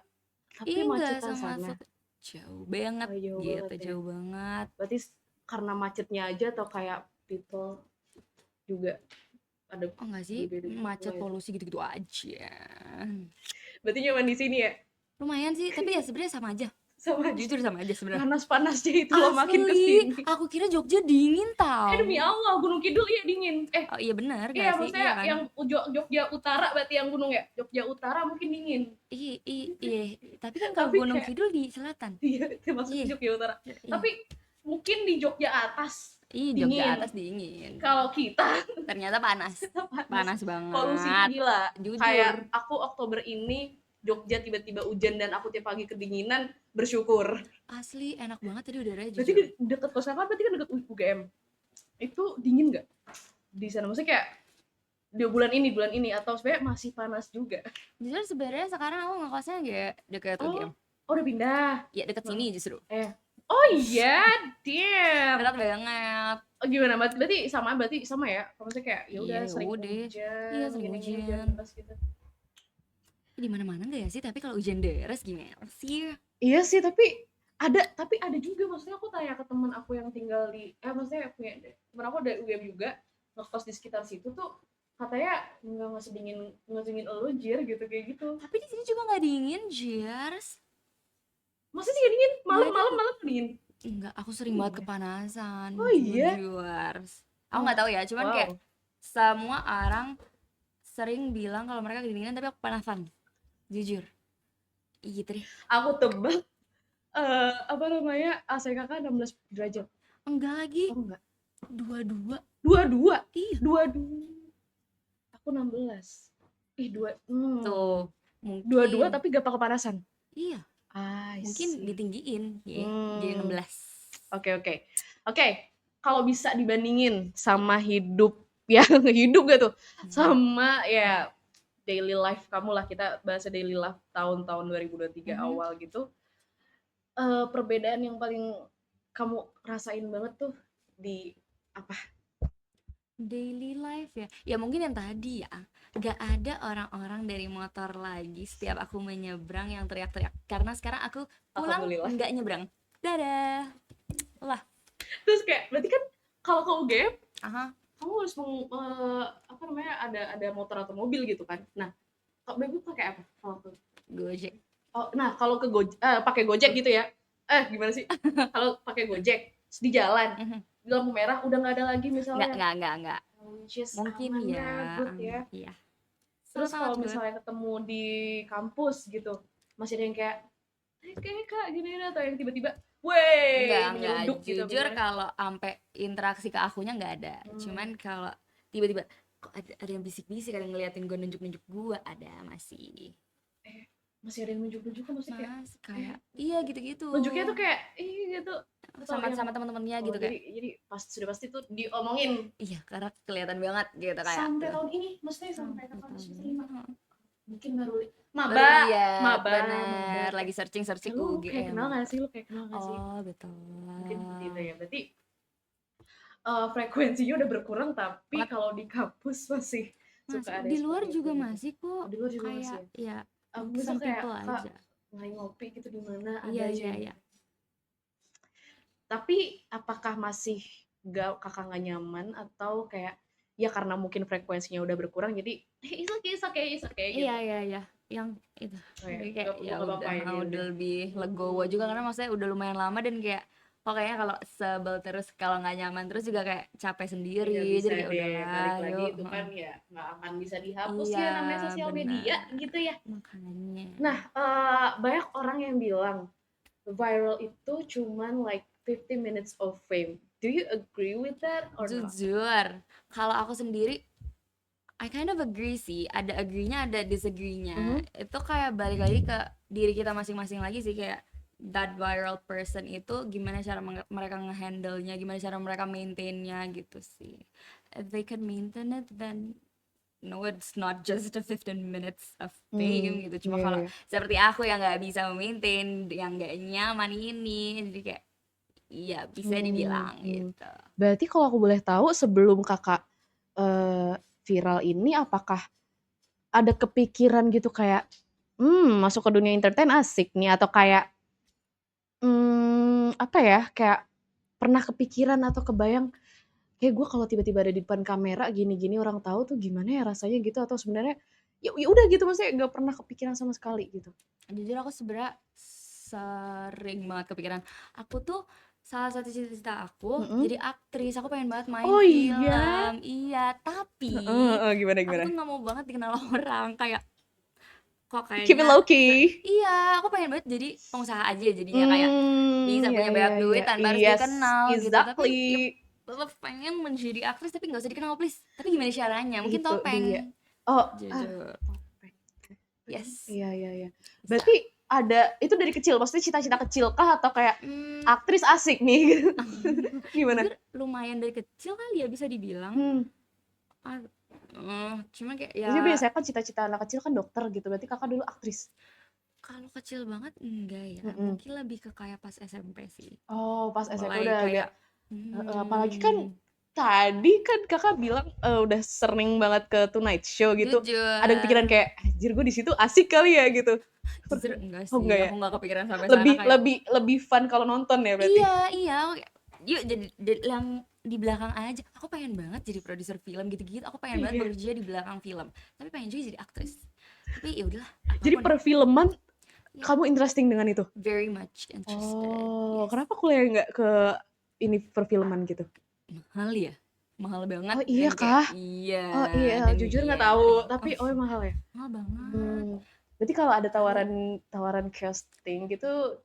Tapi Ih nggak macetan sana. semasuk jauh banget Oh, jauh gitu, banget ya. jauh banget. Berarti karena macetnya aja atau kayak people juga ada Oh enggak sih, berbeda macet lain. polusi gitu-gitu aja. Berarti nyaman di sini ya? Lumayan sih, tapi ya sebenarnya sama aja. Sama aja. Jujur sama aja sebenarnya. Panas-panasnya itu loh makin Asli, kesini. aku kira Jogja dingin Demi tahu. Allah, Gunung Kidul ya dingin. Oh iya benar Iya gak sih? Iya maksudnya kan? yang Jogja Utara berarti yang gunung ya? Jogja Utara mungkin dingin. Iya. Tapi kan kalau Tapi Gunung kayak Kidul di selatan. iya, termasuk Iya, Jogja Utara. iya. Tapi mungkin di Jogja atas Ih, Jogja dingin. atas dingin. Kalau kita Ternyata panas. panas. Panas Polusinya banget. gila. Jujur. Kayak aku Oktober ini Jogja tiba-tiba hujan dan aku tiap pagi kedinginan, bersyukur. Asli enak banget tadi udaranya Berarti jujur. deket kos kakak berarti kan deket UGM. Itu dingin nggak di sana? Maksudnya kayak di bulan ini atau sebenarnya masih panas juga? Jujur sebenarnya sekarang aku ngekosnya gak deket UGM. Oh udah pindah. Ya deket sini justru. Oh iya, damn. Dekat banget. Oh, gimana? Berarti sama ya? Maksudnya kayak ya Iya udah ya sering udah. Iya hujan, sering gini-gini hujan. hujan deras gitu. Di mana-mana enggak ya sih? Tapi kalau hujan deras gimana sih? Iya sih, tapi ada juga maksudnya aku tanya ke teman aku yang tinggal di maksudnya punya teman aku dari UGM juga ngekos di sekitar situ tuh katanya nggak sedingin elu jir gitu kayak gitu. Tapi di sini juga nggak dingin, Jers. Masih sih nggak dingin? Nggak Malam-malam dingin. malam dingin. Enggak, aku sering banget kepanasan. Oh iya. Jujur. Aku nggak tahu ya, cuman kayak Wow. semua orang sering bilang kalau mereka kedinginan tapi aku kepanasan. Jujur. Iya gitu deh. Aku tebak Apa namanya, AC Kakak 16 derajat? Enggak lagi, Oh enggak, 22. 22? Iya. 22. Aku 16. Ih, Tuh, 22 mungkin. tapi gak kepanasan? Iya, I mungkin see. ditinggiin ya, jadi 16. Oke, oke. Oke, kalau bisa dibandingin sama hidup yang hidup gak tuh? Sama ya daily life kamu lah, kita bahas daily life tahun-tahun 2023 Mhm. awal gitu. Perbedaan yang paling kamu rasain banget tuh di apa? Daily life ya, ya mungkin yang tadi ya, gak ada orang-orang dari motor lagi setiap aku menyeberang yang teriak-teriak, karena sekarang aku pulang Alhamdulillah. nggak nyebrang, dadah lah. Terus kayak berarti kan kalau ke UGM Aha. kamu harus apa namanya, ada motor atau mobil gitu kan. Nah, kalau Bebe pakai apa kalau ke Gojek. Oh, nah kalau ke pakai Gojek gitu ya. Gimana sih? Kalau pakai Gojek di jalan, Mhm. di lampu merah udah nggak ada lagi misalnya. Nggak, Which is mungkin aman ya, ya, good ya. iya, Terus sangat kalau good. misalnya ketemu di kampus gitu, masih ada yang kayak, kayaknya kak gini atau yang tiba-tiba, wey, Nggak, menyelunduk gitu jujur misalnya. kalau ampe interaksi ke akunya nggak ada, cuman kalau tiba-tiba kok ada yang bisik-bisik, ada yang ngeliatin gue, nunjuk-nunjuk gue, ada masih. Masih ada yang nunjuk-nunjuk kan, maksudnya kayak, Kayak iya gitu-gitu, nunjuknya tuh kayak, gitu. Atau sama yang, sama teman-temannya oh gitu, kayak jadi sudah pasti tuh diomongin iya, karena kelihatan banget gitu kayak sampai tuh. tahun ini, maksudnya sampai Sampai kakak tahun semester ini. 5 mungkin baru Baru maba lihat, maba maba bener, lagi kayak, searching lu kayak UGM. kenal gak sih, lu kayak kenal gak sih, Oh betul. mungkin seperti itu ya. Berarti frekuensinya udah berkurang, tapi Banget. kalau di kampus masih suka ada Di luar seperti itu juga gitu. masih Oh, kok, di luar juga masih kayak ya. ya Misal some kayak people kak aja. ngopi gitu di mana ada Iya, aja iya, yang iya. gitu. Tapi apakah masih kakak nggak nyaman, atau kayak ya karena mungkin frekuensinya udah berkurang jadi it's okay Iya, gitu. iya, iya. Yang itu. Kayak Jadi kayak nggak ya apa-apa ya, ya udah udah. lebih legowo juga, karena maksudnya udah lumayan lama, dan kayak kok kayaknya kalau sebel terus, kalau nggak nyaman terus juga kayak capek sendiri. Nggak bisa Jadi kayak deh, udahlah, balik lagi yuk. itu kan ya nggak akan bisa dihapus Iya, ya, namanya sosial media benar. gitu ya. Makanya. Nah, banyak orang yang bilang viral itu cuman like 50 minutes of fame. Do you agree with that or not? Jujur, kalau aku sendiri I kind of agree sih. Ada agree-nya, ada disagree-nya. Mhm. Itu kayak balik lagi ke diri kita masing-masing lagi sih, kayak that viral person itu gimana cara mereka ngehandle-nya, gimana cara mereka maintain-nya gitu sih. If they can maintain it, then no, it's not just the 15 minutes of fame gitu. Cuma Iya, kalau iya. seperti aku yang nggak bisa maintain, yang nggak nyaman ini, jadi kayak iya bisa dibilang gitu. Berarti kalau aku boleh tahu, sebelum kakak viral ini, apakah ada kepikiran gitu kayak, masuk ke dunia entertain asik nih, atau kayak, apa ya, kayak pernah kepikiran atau kebayang, kayak gue kalau tiba-tiba ada di depan kamera gini-gini orang tahu tuh gimana ya rasanya gitu, atau sebenarnya ya udah gitu, maksudnya nggak pernah kepikiran sama sekali gitu? Jujur aku sebenarnya sering banget kepikiran. Aku tuh salah satu cita-cita aku Mhm. jadi aktris. Aku pengen banget main Oh iya? film. Iya, Heeh, tapi heeh, gimana aku gimana? tuh nggak mau banget dikenal orang. Kayak kok Keep it kayaknya low key. iya, aku pengen banget jadi pengusaha aja jadinya, kayak bisa Ya punya ya banyak ya, duit tanpa harus yes, dikenal gitu. Tapi ya exactly, tetap pengen menjadi aktris, tapi nggak usah dikenal please. Tapi gimana caranya? Mungkin itu dia. topeng. Oh, Jujur. topeng. Yes. Iya iya iya. Bisa. Berarti ada itu dari kecil, maksudnya cita-cita kecil kah, atau kayak Hmm, aktris asik nih gitu? Gimana? jujur lumayan dari kecil kali ya bisa dibilang. Hmm. Cuma kayak Jadi ya biasanya kan cita-cita anak kecil kan dokter gitu, berarti kakak dulu aktris? kalau kecil banget enggak ya, Mm-mm. mungkin lebih ke kayak pas SMP sih, Oh, pas SMP mulai udah agak, kayak apalagi kan tadi kan kakak bilang udah sering banget ke Tonight Show gitu. Ada kepikiran jujur, kayak, anjir gue di situ asik kali ya gitu? jujur enggak Oh sih, enggak ya? aku nggak kepikiran sampai sana, Lebih kayak lebih lebih fun kalau nonton ya berarti? iya, iya, yuk jadi yang di belakang aja. Aku pengen banget jadi produser film gitu-gitu, aku pengen banget Iya. bekerja di belakang film, tapi pengen juga jadi aktris. Tapi ya udahlah, Jadi apapun. perfilman Ya, kamu interesting dengan itu? very much interested. Oh, Yes. kenapa kuliah nggak ke ini perfilman gitu? Mahal ya, mahal banget, Oh iya dan kayak kah? iya, Oh iya, dan jujur nggak iya, tahu. Tapi mahal ya. mahal banget. Berarti kalau ada Tahu. tawaran casting gitu,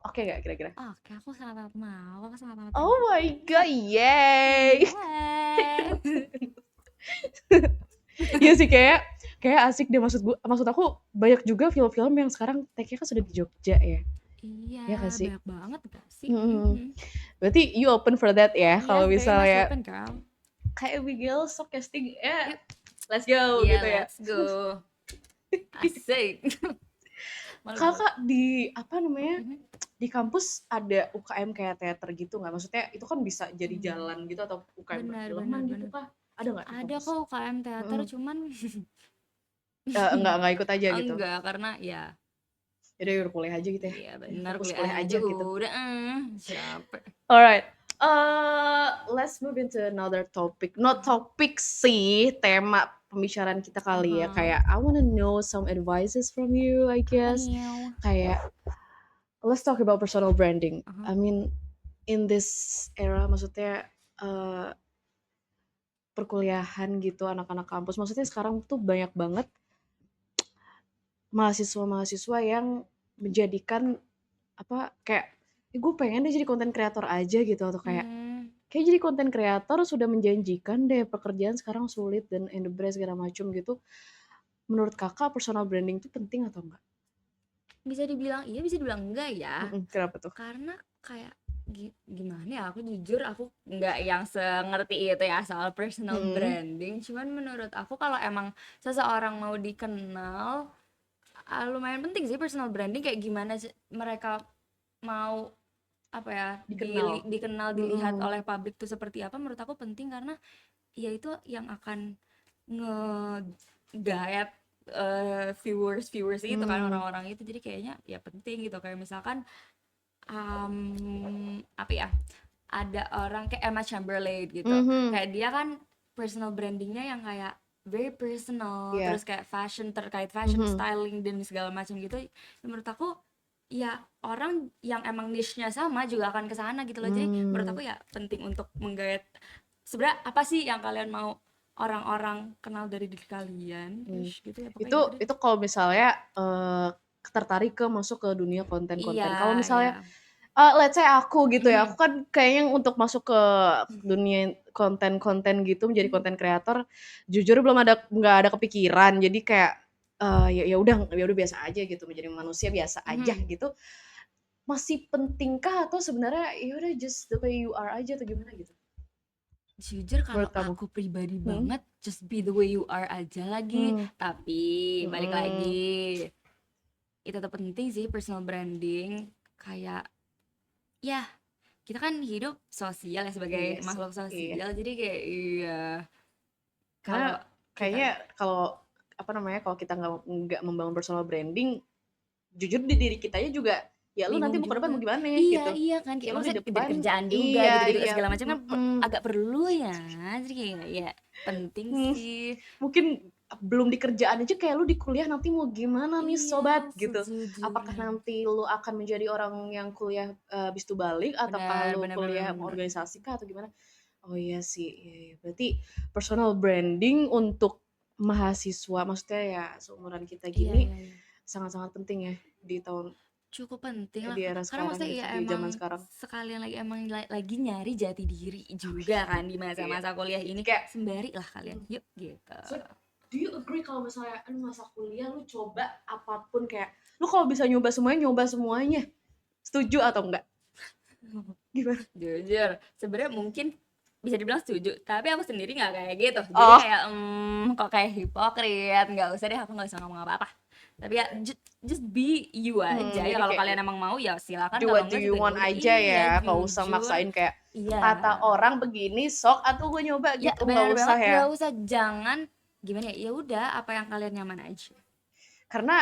Oke nggak kira-kira? Oke, aku sangat mau, aku sangat mau. Oh my god, yay! Yes. Iya sih kayak asik deh, maksud aku banyak juga film-film yang sekarang take-nya kan sudah di Jogja ya. Iya, Ya kan sih? banyak banget gak sih? Mm-mm. Berarti you open for that ya kalau Yes, very much misalnya open, girl. kayak Miguel sok casting ya, Yuk, let's go iya, gitu ya. let's go. Asik. Malu. Kakak di apa namanya, Mhm. di kampus ada UKM kayak teater gitu nggak? Maksudnya itu kan bisa jadi Hmm, jalan gitu atau UKM benar, benar, perfilman gitu benar. kah? Ada nggak di Ada kampus? kok UKM teater, Mm-mm. cuman Nggak ikut aja gitu. enggak, karena ya, Jadi udah kuliah aja gitu ya. iya Ya, benar fokus kuliah kuliah aja aja gitu. udah, capek. Alright. Let's move into another topic. Not topic sih, tema pembicaraan kita kali ya. Uh-huh. Kayak I wanna know some advices from you, I Apa guess. nih? Kayak let's talk about personal branding. Uh-huh. I mean, in this era, maksudnya uh, perkuliahan gitu, anak-anak kampus. Maksudnya sekarang tuh banyak banget mahasiswa-mahasiswa yang menjadikan apa kayak gue pengen deh jadi konten kreator aja gitu, atau kayak Hmm, jadi konten kreator sudah menjanjikan deh, pekerjaan sekarang sulit dan in the breast segala macam gitu. Menurut kakak personal branding itu penting atau enggak? bisa dibilang iya, bisa dibilang enggak ya. Kenapa tuh? Karena kayak gimana ya, aku jujur aku nggak yang sengerti itu ya soal personal Mm-mm. branding, cuman menurut aku kalau emang seseorang mau dikenal, lumayan penting sih personal branding. Kayak gimana mereka mau apa ya, Dikenal. dikenal, dilihat Mm-mm. oleh publik tuh seperti apa, menurut aku penting. Karena ya itu yang akan nge-guide viewers itu kan, Mm. orang-orang itu. Jadi kayaknya ya penting gitu. Kayak misalkan apa ya, ada orang kayak Emma Chamberlain gitu, Mhm. kayak dia kan personal brandingnya yang kayak very personal, Iya. terus kayak fashion, terkait fashion Mhm. styling dan segala macam gitu. Menurut aku ya orang yang emang niche-nya sama juga akan ke sana gitu loh. Jadi menurut Hmm. aku ya penting untuk menggait sebenarnya apa sih yang kalian mau orang-orang kenal dari diri kalian, Hmm. ish, gitu ya pokoknya Itu gitu deh. itu kalau misalnya tertarik ke masuk ke dunia Iya, konten-konten. Kalau iya. misalnya let's say aku gitu ya, aku Mhm, kan kayaknya untuk masuk ke dunia konten-konten gitu, menjadi mhm, konten kreator, jujur nggak ada kepikiran. Jadi kayak ya udah biasa aja gitu, menjadi manusia biasa aja mhm. gitu. Masih pentingkah atau sebenarnya ya udah just the way you are aja atau gimana gitu? Jujur kalau Menurut kamu? aku pribadi Hmm. banget, just be the way you are aja lagi. Hmm. Tapi balik Hmm. lagi, itu tetap penting sih personal branding. Kayak ya kita kan hidup sosial ya, Iya sebagai sih. makhluk Iya. sosial. Jadi kayak iya, Karena kalau kita kayaknya kalau apa namanya, kalau kita nggak membangun personal branding, jujur di diri kitanya juga, ya lu nanti bingung mau ke depan mau juga. gimana ya Iya, gitu. iya kan, kayak Ya lu di maksudnya dari depan, kerjaan juga iya gitu-gitu iya, segala macam kan, mhm, agak perlu ya. Jadi kayak ya penting hmm, sih. mungkin belum di kerjaan aja kayak lu di kuliah nanti mau gimana nih Iya, sobat gitu. setuju. Apakah nanti lu akan menjadi orang yang kuliah habis itu balik, ataukah Benar, lu benar, benar, kuliah benar. organisasi kah atau gimana? Oh iya sih, iya, iya. Berarti personal branding untuk mahasiswa, maksudnya ya seumuran kita Iya, gini, iya, iya. sangat-sangat penting ya di tahun Cukup penting lah, di era karena sekarang maksudnya gitu, ya di zaman emang sekarang. sekalian lagi emang lagi nyari jati diri juga kan di Iya. masa-masa kuliah ini, Kayak, sembari lah kalian yuk gitu. so, do you agree kalau misalnya lu masa kuliah lu coba apapun, kayak lu kalau bisa nyoba semuanya, setuju atau enggak? Gimana? Jujur sebenarnya mungkin bisa dibilang setuju, tapi aku sendiri nggak kayak gitu. Jadi Oh, kayak kok kayak hipokrit, nggak usah deh, aku nggak usah ngomong apa-apa. Tapi ya just be you aja ya, jadi kalau kayak kalian emang mau ya silakan, do kalau what do enggak you juga ya want udah. aja Iya, ya, nggak usah jujur. maksain kayak Iya. kata orang begini sok atau gue nyoba Ya gitu, nggak benar usah banget, ya. nggak usah, jangan gimana ya, ya udah apa yang kalian nyaman aja. Karena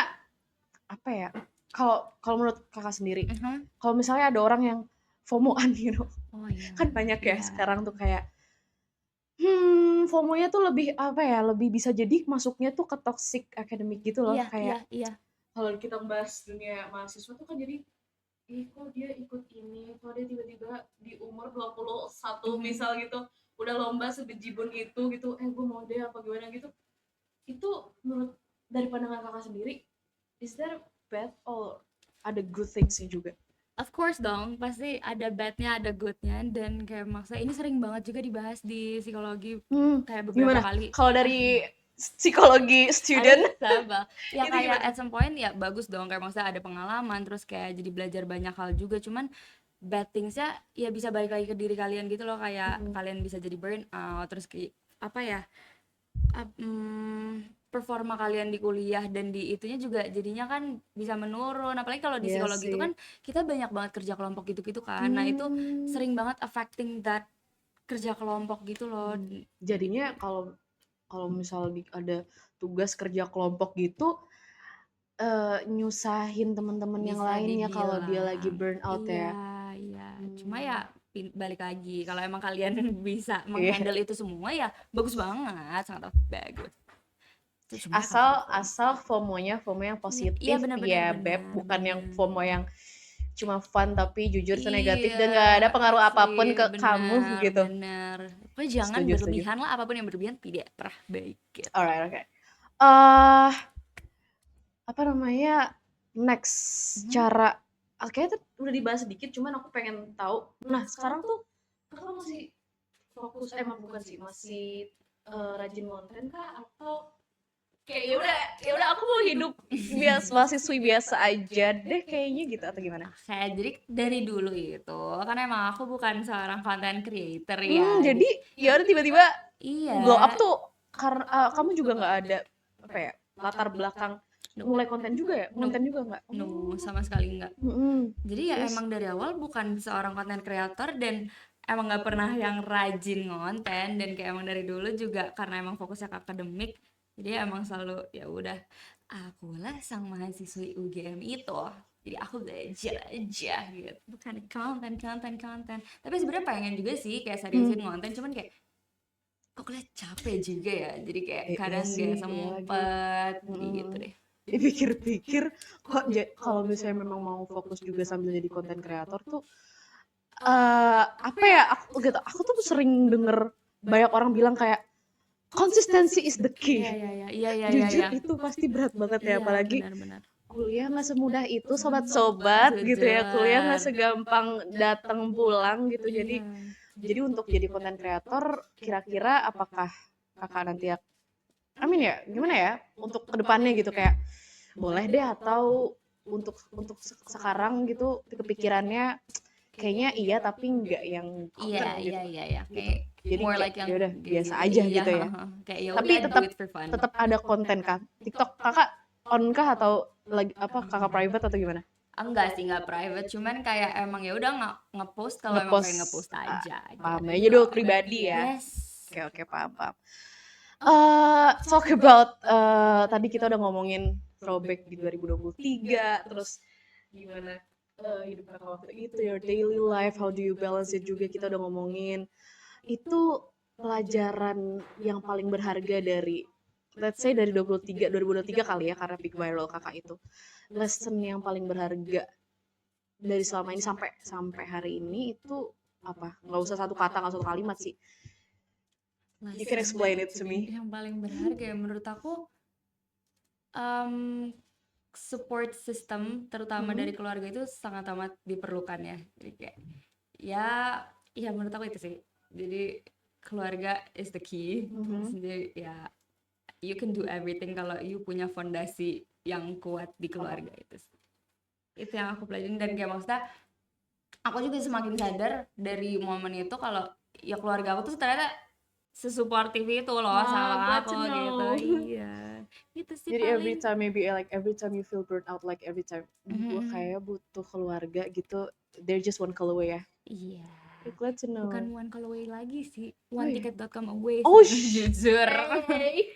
apa ya, kalau kalau menurut kakak sendiri, Mhm. kalau misalnya ada orang yang FOMO-an gitu, Oh iya, kan banyak ya iya, sekarang tuh kayak FOMO-nya tuh lebih apa ya, lebih bisa jadi masuknya tuh ke toxic academic gitu loh. iya, iya, Kayak iya. kalau kita bahas dunia mahasiswa tuh kan jadi, ih kok dia ikut ini, kok dia tiba-tiba di umur 21 Mhm. misal gitu, udah lomba sebejibun itu gitu, gue mau deh apa gimana gitu. Itu menurut, dari pandangan kakak sendiri, is there bad or ada good things-nya juga? Of course dong, pasti ada bad-nya, ada good-nya, dan kayak maksudnya ini sering banget juga dibahas di psikologi kayak beberapa Gimana? kali. Kalau dari psikologi Ada student sabah. Ya itu kayak gimana? at some point ya bagus dong kayak maksudnya ada pengalaman terus kayak jadi belajar banyak hal juga. Cuman bad things-nya ya bisa balik lagi ke diri kalian gitu loh, kayak Mhm. kalian bisa jadi burn out terus kayak apa ya? Performa kalian di kuliah dan di itunya juga jadinya kan bisa menurun, apalagi kalau di Iya psikologi itu sih. kan kita banyak banget kerja kelompok gitu-gitu kan, nah itu Mmm. sering banget affecting that kerja kelompok gitu loh. Jadinya kalau kalau misal ada tugas kerja kelompok gitu, nyusahin teman-teman yang Bisa lain ya kalau dia lagi dibilang burnout iya, ya? iya, cuma Mmm. ya balik lagi kalau emang kalian bisa Iya. menghandle itu semua ya bagus banget, sangat bagus. Itu cuma ya kalau Asal perform asal FOMO-nya FOMO yang iya, iya, positif benar benar ya Beb, benar bukan yang benar. FOMO yang cuma fun tapi jujur itu negatif Iya, dan nggak ada pengaruh asli, apapun ke kamu benar gitu. benar. Pokoknya jangan Setuju setuju. berlebihan lah, apapun yang berlebihan tidak pernah baik gitu. Alright, oke. Eh, apa namanya, next Mhm. cara kayaknya udah dibahas sedikit cuman aku pengen tahu. Nah, sekarang tuh Kakak masih fokus emang bukan sih, masih, rajin konten kah atau kayak ya udah aku mau hidup mahasiswi biasa aja deh kayaknya gitu atau gimana? Oke, jadi dari dulu itu kan emang aku bukan seorang content creator ya. Jadi ya udah tiba-tiba Iya, glow up tuh karena kamu juga nggak ada apa ya latar belakang no, mulai konten juga ya? no, Konten juga nggak? no, Oh, sama sekali enggak. Jadi ya terus? emang dari awal bukan seorang content creator dan emang nggak pernah yang rajin ngonten dan kayak emang dari dulu juga karena emang fokusnya ke akademik. Jadi emang selalu ya udah akulah sang mahasiswi UGM itu. Jadi aku belajar aja gitu. Bukan konten. Tapi sebenarnya pengen juga sih kayak seriusin ngonten cuman kayak kok keliat capek juga ya. Jadi kayak Iya kadang sih, gak iya lagi. sempet gitu deh. Dipikir-pikir kok kalau misalnya memang mau fokus juga sambil jadi konten kreator tuh apa ya aku gitu aku tuh sering denger banyak orang bilang kayak consistency is the Iya, key. iya, iya, iya, iya, iya, Jujur iya. itu pasti berat banget ya Iya, apalagi benar-benar. kuliah nggak semudah itu sobat-sobat gitu ya, kuliah nggak Jujur. segampang datang pulang gitu. Iya. Jadi untuk jadi konten kreator kira-kira apakah kakak nanti ya amin ya gimana ya untuk kedepannya gitu kayak boleh deh atau untuk sekarang gitu kepikirannya kayaknya iya tapi nggak yang Iya, konten iya, gitu iya, iya. gitu. Kayak Jadi more kayak like yang ya udah kayak biasa gitu. aja Iya, gitu ya. kayak ya Tapi udah do tetap it for fun. tetap ada konten kah? TikTok kakak on kah atau lagi apa kakak private atau gimana? Enggak sih, enggak private, cuman kayak emang ya udah nge-post kalau emang pengen Ngepost nge-post aja paham ya gitu. jadi pribadi ya. Yes. Oke oke paham paham. Talk about tadi kita udah ngomongin throwback di 2023 terus gimana hidup kakak waktu itu your daily life how do you balance it juga kita udah ngomongin itu pelajaran yang paling berharga dari let's say dari 2023 kali ya karena big viral kakak itu lesson yang paling berharga dari selama ini sampai sampai hari ini itu apa nggak usah satu kata nggak satu kalimat sih you can Lesson explain it to me. yang paling berharga ya menurut aku um, support system terutama dari keluarga itu sangat amat diperlukan ya. Jadi kayak ya ya menurut aku itu sih. Jadi keluarga is the key. Jadi ya you can do everything kalau you punya fondasi yang kuat di keluarga itu sih. Itu yang aku pelajarin dan kayak maksudnya aku juga semakin sadar dari momen itu kalau ya keluarga aku tuh ternyata sesuportif itu loh sama Glad aku to gitu. know. Iya. Itu sih Jadi every paling. time maybe like every time you feel burnt out like every time gue Mhm. kayak butuh keluarga gitu they're just one call away ya. Iya. Glad to know. Bukan one call away lagi sih. Oh, iya. Oneticket.com away Oh, sih. Jujur. hey.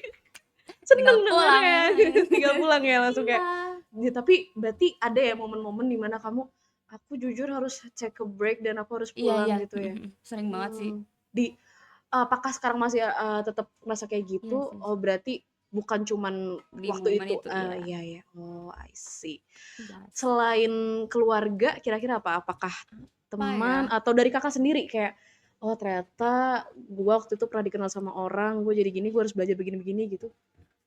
Tinggal Seneng pulang. dengernya tinggal pulang ya langsung kayak Iya. ya, tapi berarti ada ya momen-momen dimana kamu aku jujur harus take a break dan aku harus Iya, pulang iya. gitu ya. Sering banget sih. Di apakah sekarang masih tetap merasa kayak Iya gitu? sih. Oh berarti bukan cuman Di waktu momen itu. itu, iya. Iya ya. Oh I see. Iya. Selain keluarga, kira-kira apa? Apakah teman ya? atau dari kakak sendiri kayak oh ternyata gue waktu itu pernah dikenal sama orang, gue jadi gini, gue harus belajar begini-begini gitu.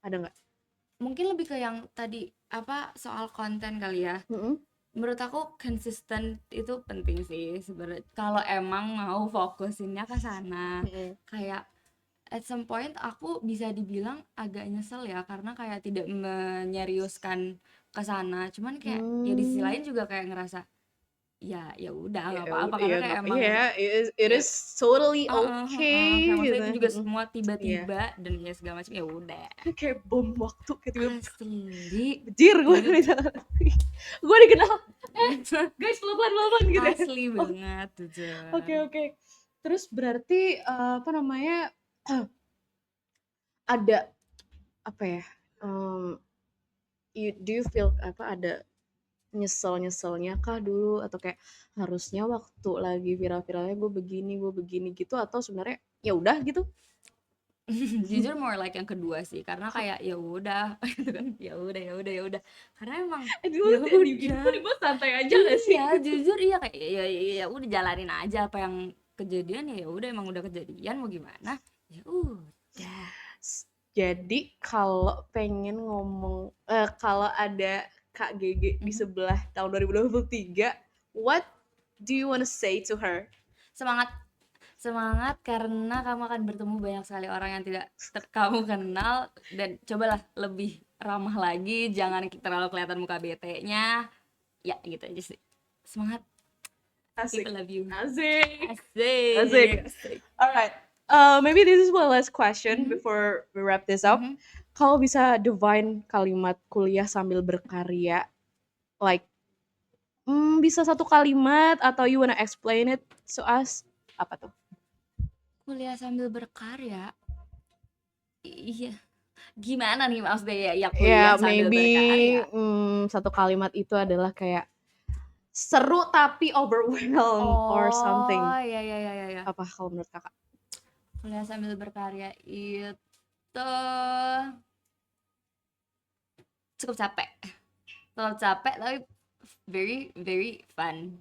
Ada nggak? Mungkin lebih ke yang tadi apa soal konten kali ya. Mm-mm. menurut aku konsisten itu penting sih sebenarnya kalau emang mau fokusinnya ke sana. Mm-mm. Kayak at some point aku bisa dibilang agak nyesel ya karena kayak tidak menyeriuskan ke sana. Cuman kayak ya di sisi Hmm. lain juga kayak ngerasa ya ya udah nggak Ya apa-apa udah karena ya kayak nggak emang it ya is totally heeh, okay heeh, kayak gitu. maksudnya itu juga Mm-mm. semua Iya. tiba-tiba dan ya segala macam ya udah. Ini kayak bom waktu kayak tiba Asli. bejir gue Itu gue dikenal guys pelan-pelan gitu ya. asli banget jujur. Oke. Terus berarti apa namanya ada apa ya? Do you feel apa ada nyesel-nyeselnya kah dulu atau kayak harusnya waktu lagi viral-viralnya gue begini gitu atau sebenarnya ya udah gitu? Jujur more like yang kedua sih karena kayak ya udah gitu kan ya udah karena emang ya Dulu udah dibuat santai aja gak sih? iya jujur iya kayak ya udah jalanin aja apa yang kejadian ya udah emang udah kejadian mau gimana ya udah. Jadi kalau pengen ngomong kalau ada Kak Gege di Mhm. sebelah tahun 2023, what do you wanna say to her? Semangat semangat karena kamu akan bertemu banyak sekali orang yang tidak kamu kenal dan cobalah lebih ramah lagi jangan terlalu kelihatan muka bete-nya ya gitu aja sih semangat Asik. people love you Asik. asik asik. Alright. Maybe this is one last question Mhm, before we wrap this up. mhm. Kalau bisa define kalimat kuliah sambil berkarya, like bisa satu kalimat atau you wanna explain it to us? Apa tuh? Kuliah sambil berkarya iya gimana nih maksudnya ya kuliah Ya, sambil maybe berkarya satu kalimat itu adalah kayak seru tapi overwhelmed or something. oh ya Apa kalau menurut kakak? kuliah sambil berkarya itu cukup capek tapi very very fun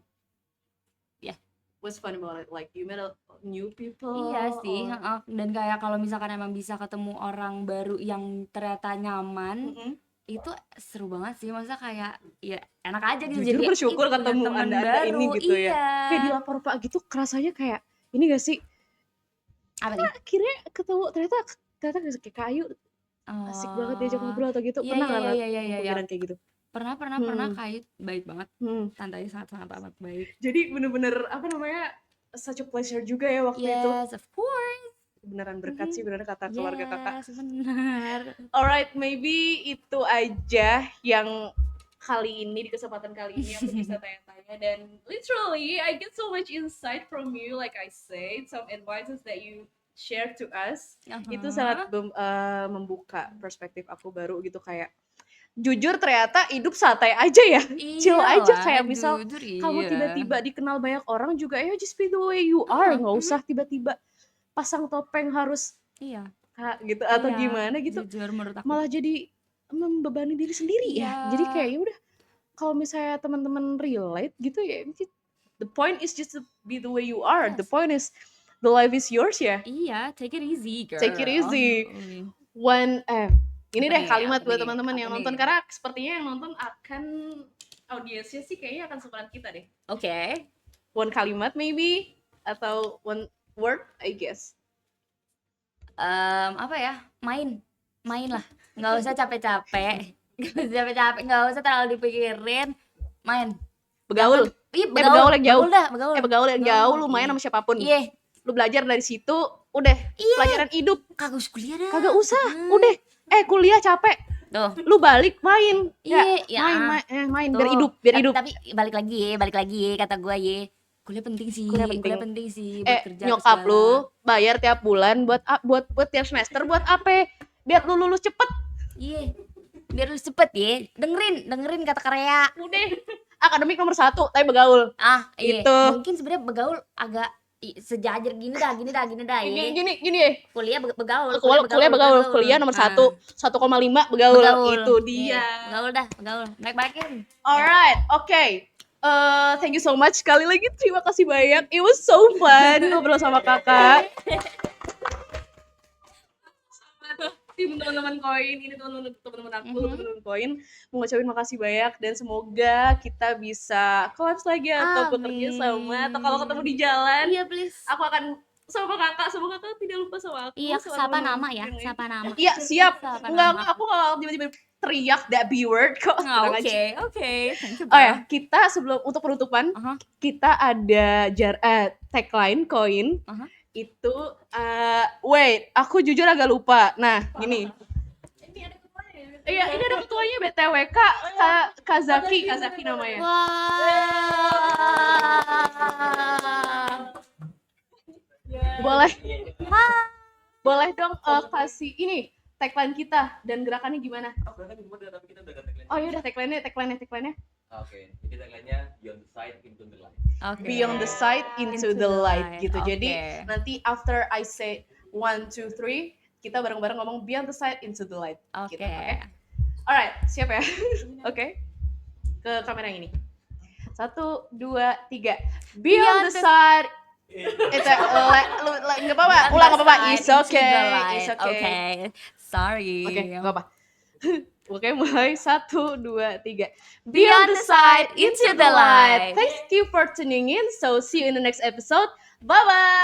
ya. What's fun about it? Like you met new people? Iya sih, Or... heeh, dan kayak kalau misalkan emang bisa ketemu orang baru yang ternyata nyaman, Mm-mm. itu seru banget sih. Maksudnya kayak ya enak aja gitu Jujur jadi bersyukur punya ketemu temen anda ini baru. gitu ya. Iya. Kayak di lapor pak gitu kerasanya kayak ini gak sih? Apa nih? Akhirnya ketemu ternyata kayak kayu asik banget diajak Oh, ngobrol atau gitu. iya Pernah iya nggak iya iya iya iya. kepikiran kayak gitu? Pernah Hmm. Kait baik banget. Hmm. Tantanya sangat amat baik. Jadi bener-bener apa namanya such a pleasure juga ya waktu itu. Yes, of course. Beneran berkat sih beneran kata keluarga kakak. Yes, benar. Alright, maybe itu aja yang kali ini di kesempatan kali ini aku bisa tanya-tanya dan literally I get so much insight from you like I said some advices that you share to us itu sangat membuka perspektif aku baru gitu kayak jujur ternyata hidup santai aja ya chill aja Iyalah, kayak misal jujur kamu iya. tiba-tiba dikenal banyak orang juga ya just be the way you are nggak usah tiba-tiba pasang topeng harus Iya. gitu atau Iya, gimana gitu jujur menurut aku. malah jadi membebani diri sendiri ya jadi kayak ya udah kalau misalnya teman-teman relate gitu ya the point is just to be the way you are the Yes. point is the life is yours ya Iya, take it easy, girl. take it easy when ini Apa deh nih, kalimat apa buat nih, teman-teman apa yang nih? nonton karena sepertinya yang nonton akan audiensnya sih kayaknya akan seumuran kita deh Oke. one kalimat maybe atau one word I guess Apa ya? Main lah. Nggak usah capek-capek. Nggak usah terlalu dipikirin. Main. begaul Ih, begaul yang jauh begaul. begaul yang jauh lu main Iya. sama siapapun Iya, lu belajar dari situ udah pelajaran hidup kagak usah kuliah dah. kagak usah udah kuliah capek Tuh. lu balik main Iya, ya. main Tuh. biar hidup Tapi balik lagi kata gua ye. Kuliah penting sih buat kerja nyokap segala. lu bayar tiap bulan buat tiap semester buat apa biar lu lulus cepet Iya. Biar lu cepet ya. Dengerin kata Korea. udah akademik nomor 1 tapi begaul Iya. Gitu. Mungkin sebenarnya begaul agak sejajar gini dah ya. gini ya Kuliah begaul. kuliah nomor 1 1,5 begaul itu dia Iya. Begaul. Naik-naikin. alright okay. Thank you so much sekali lagi terima kasih banyak it was so fun ngobrol sama kakak tim teman-teman koin, ini teman-teman aku, teman-teman koin, mau ngucapin makasih banyak dan semoga kita bisa collabs lagi atau bekerja sama atau kalau ketemu di jalan, Iya please. aku akan sama kakak, semoga kakak tidak lupa sama aku. Iya, sama sapa teman-teman nama ya, yang lain. sapa nama. Iya siap. Sapa Enggak, nama. aku kalau tiba-tiba teriak that B word kok. Tenang aja. Oke, thank you Oh bro. ya, kita sebelum untuk penutupan, kita ada tagline koin. Itu wait, aku jujur agak lupa. Nah, gini. Ini ada ketuanya. Iya, ini ada ketuanya BTW Kazaki namanya. Wah. Boleh dong kasih ini tagline kita dan gerakannya gimana? Oh, gerakan gimana tapi kita udah tagline. Oh iya udah tagline-nya. Oke, jadi tagline-nya Beyond the Sight into the Light. Beyond the sight into the light gitu. Jadi nanti after I say 1 2 3 kita bareng-bareng ngomong beyond the sight into the light. Oke. Gitu, okay? Alright, siap ya? Oke. Ke kamera yang ini. 1 2 3. Beyond the sight. Itu nggak apa-apa. Ulang nggak apa-apa. It's okay. It's okay. Sorry. Oke, nggak apa. Oke, mulai 1 2 3. Beyond the sight into the light. Thank you for tuning in. So see you in the next episode. Bye bye.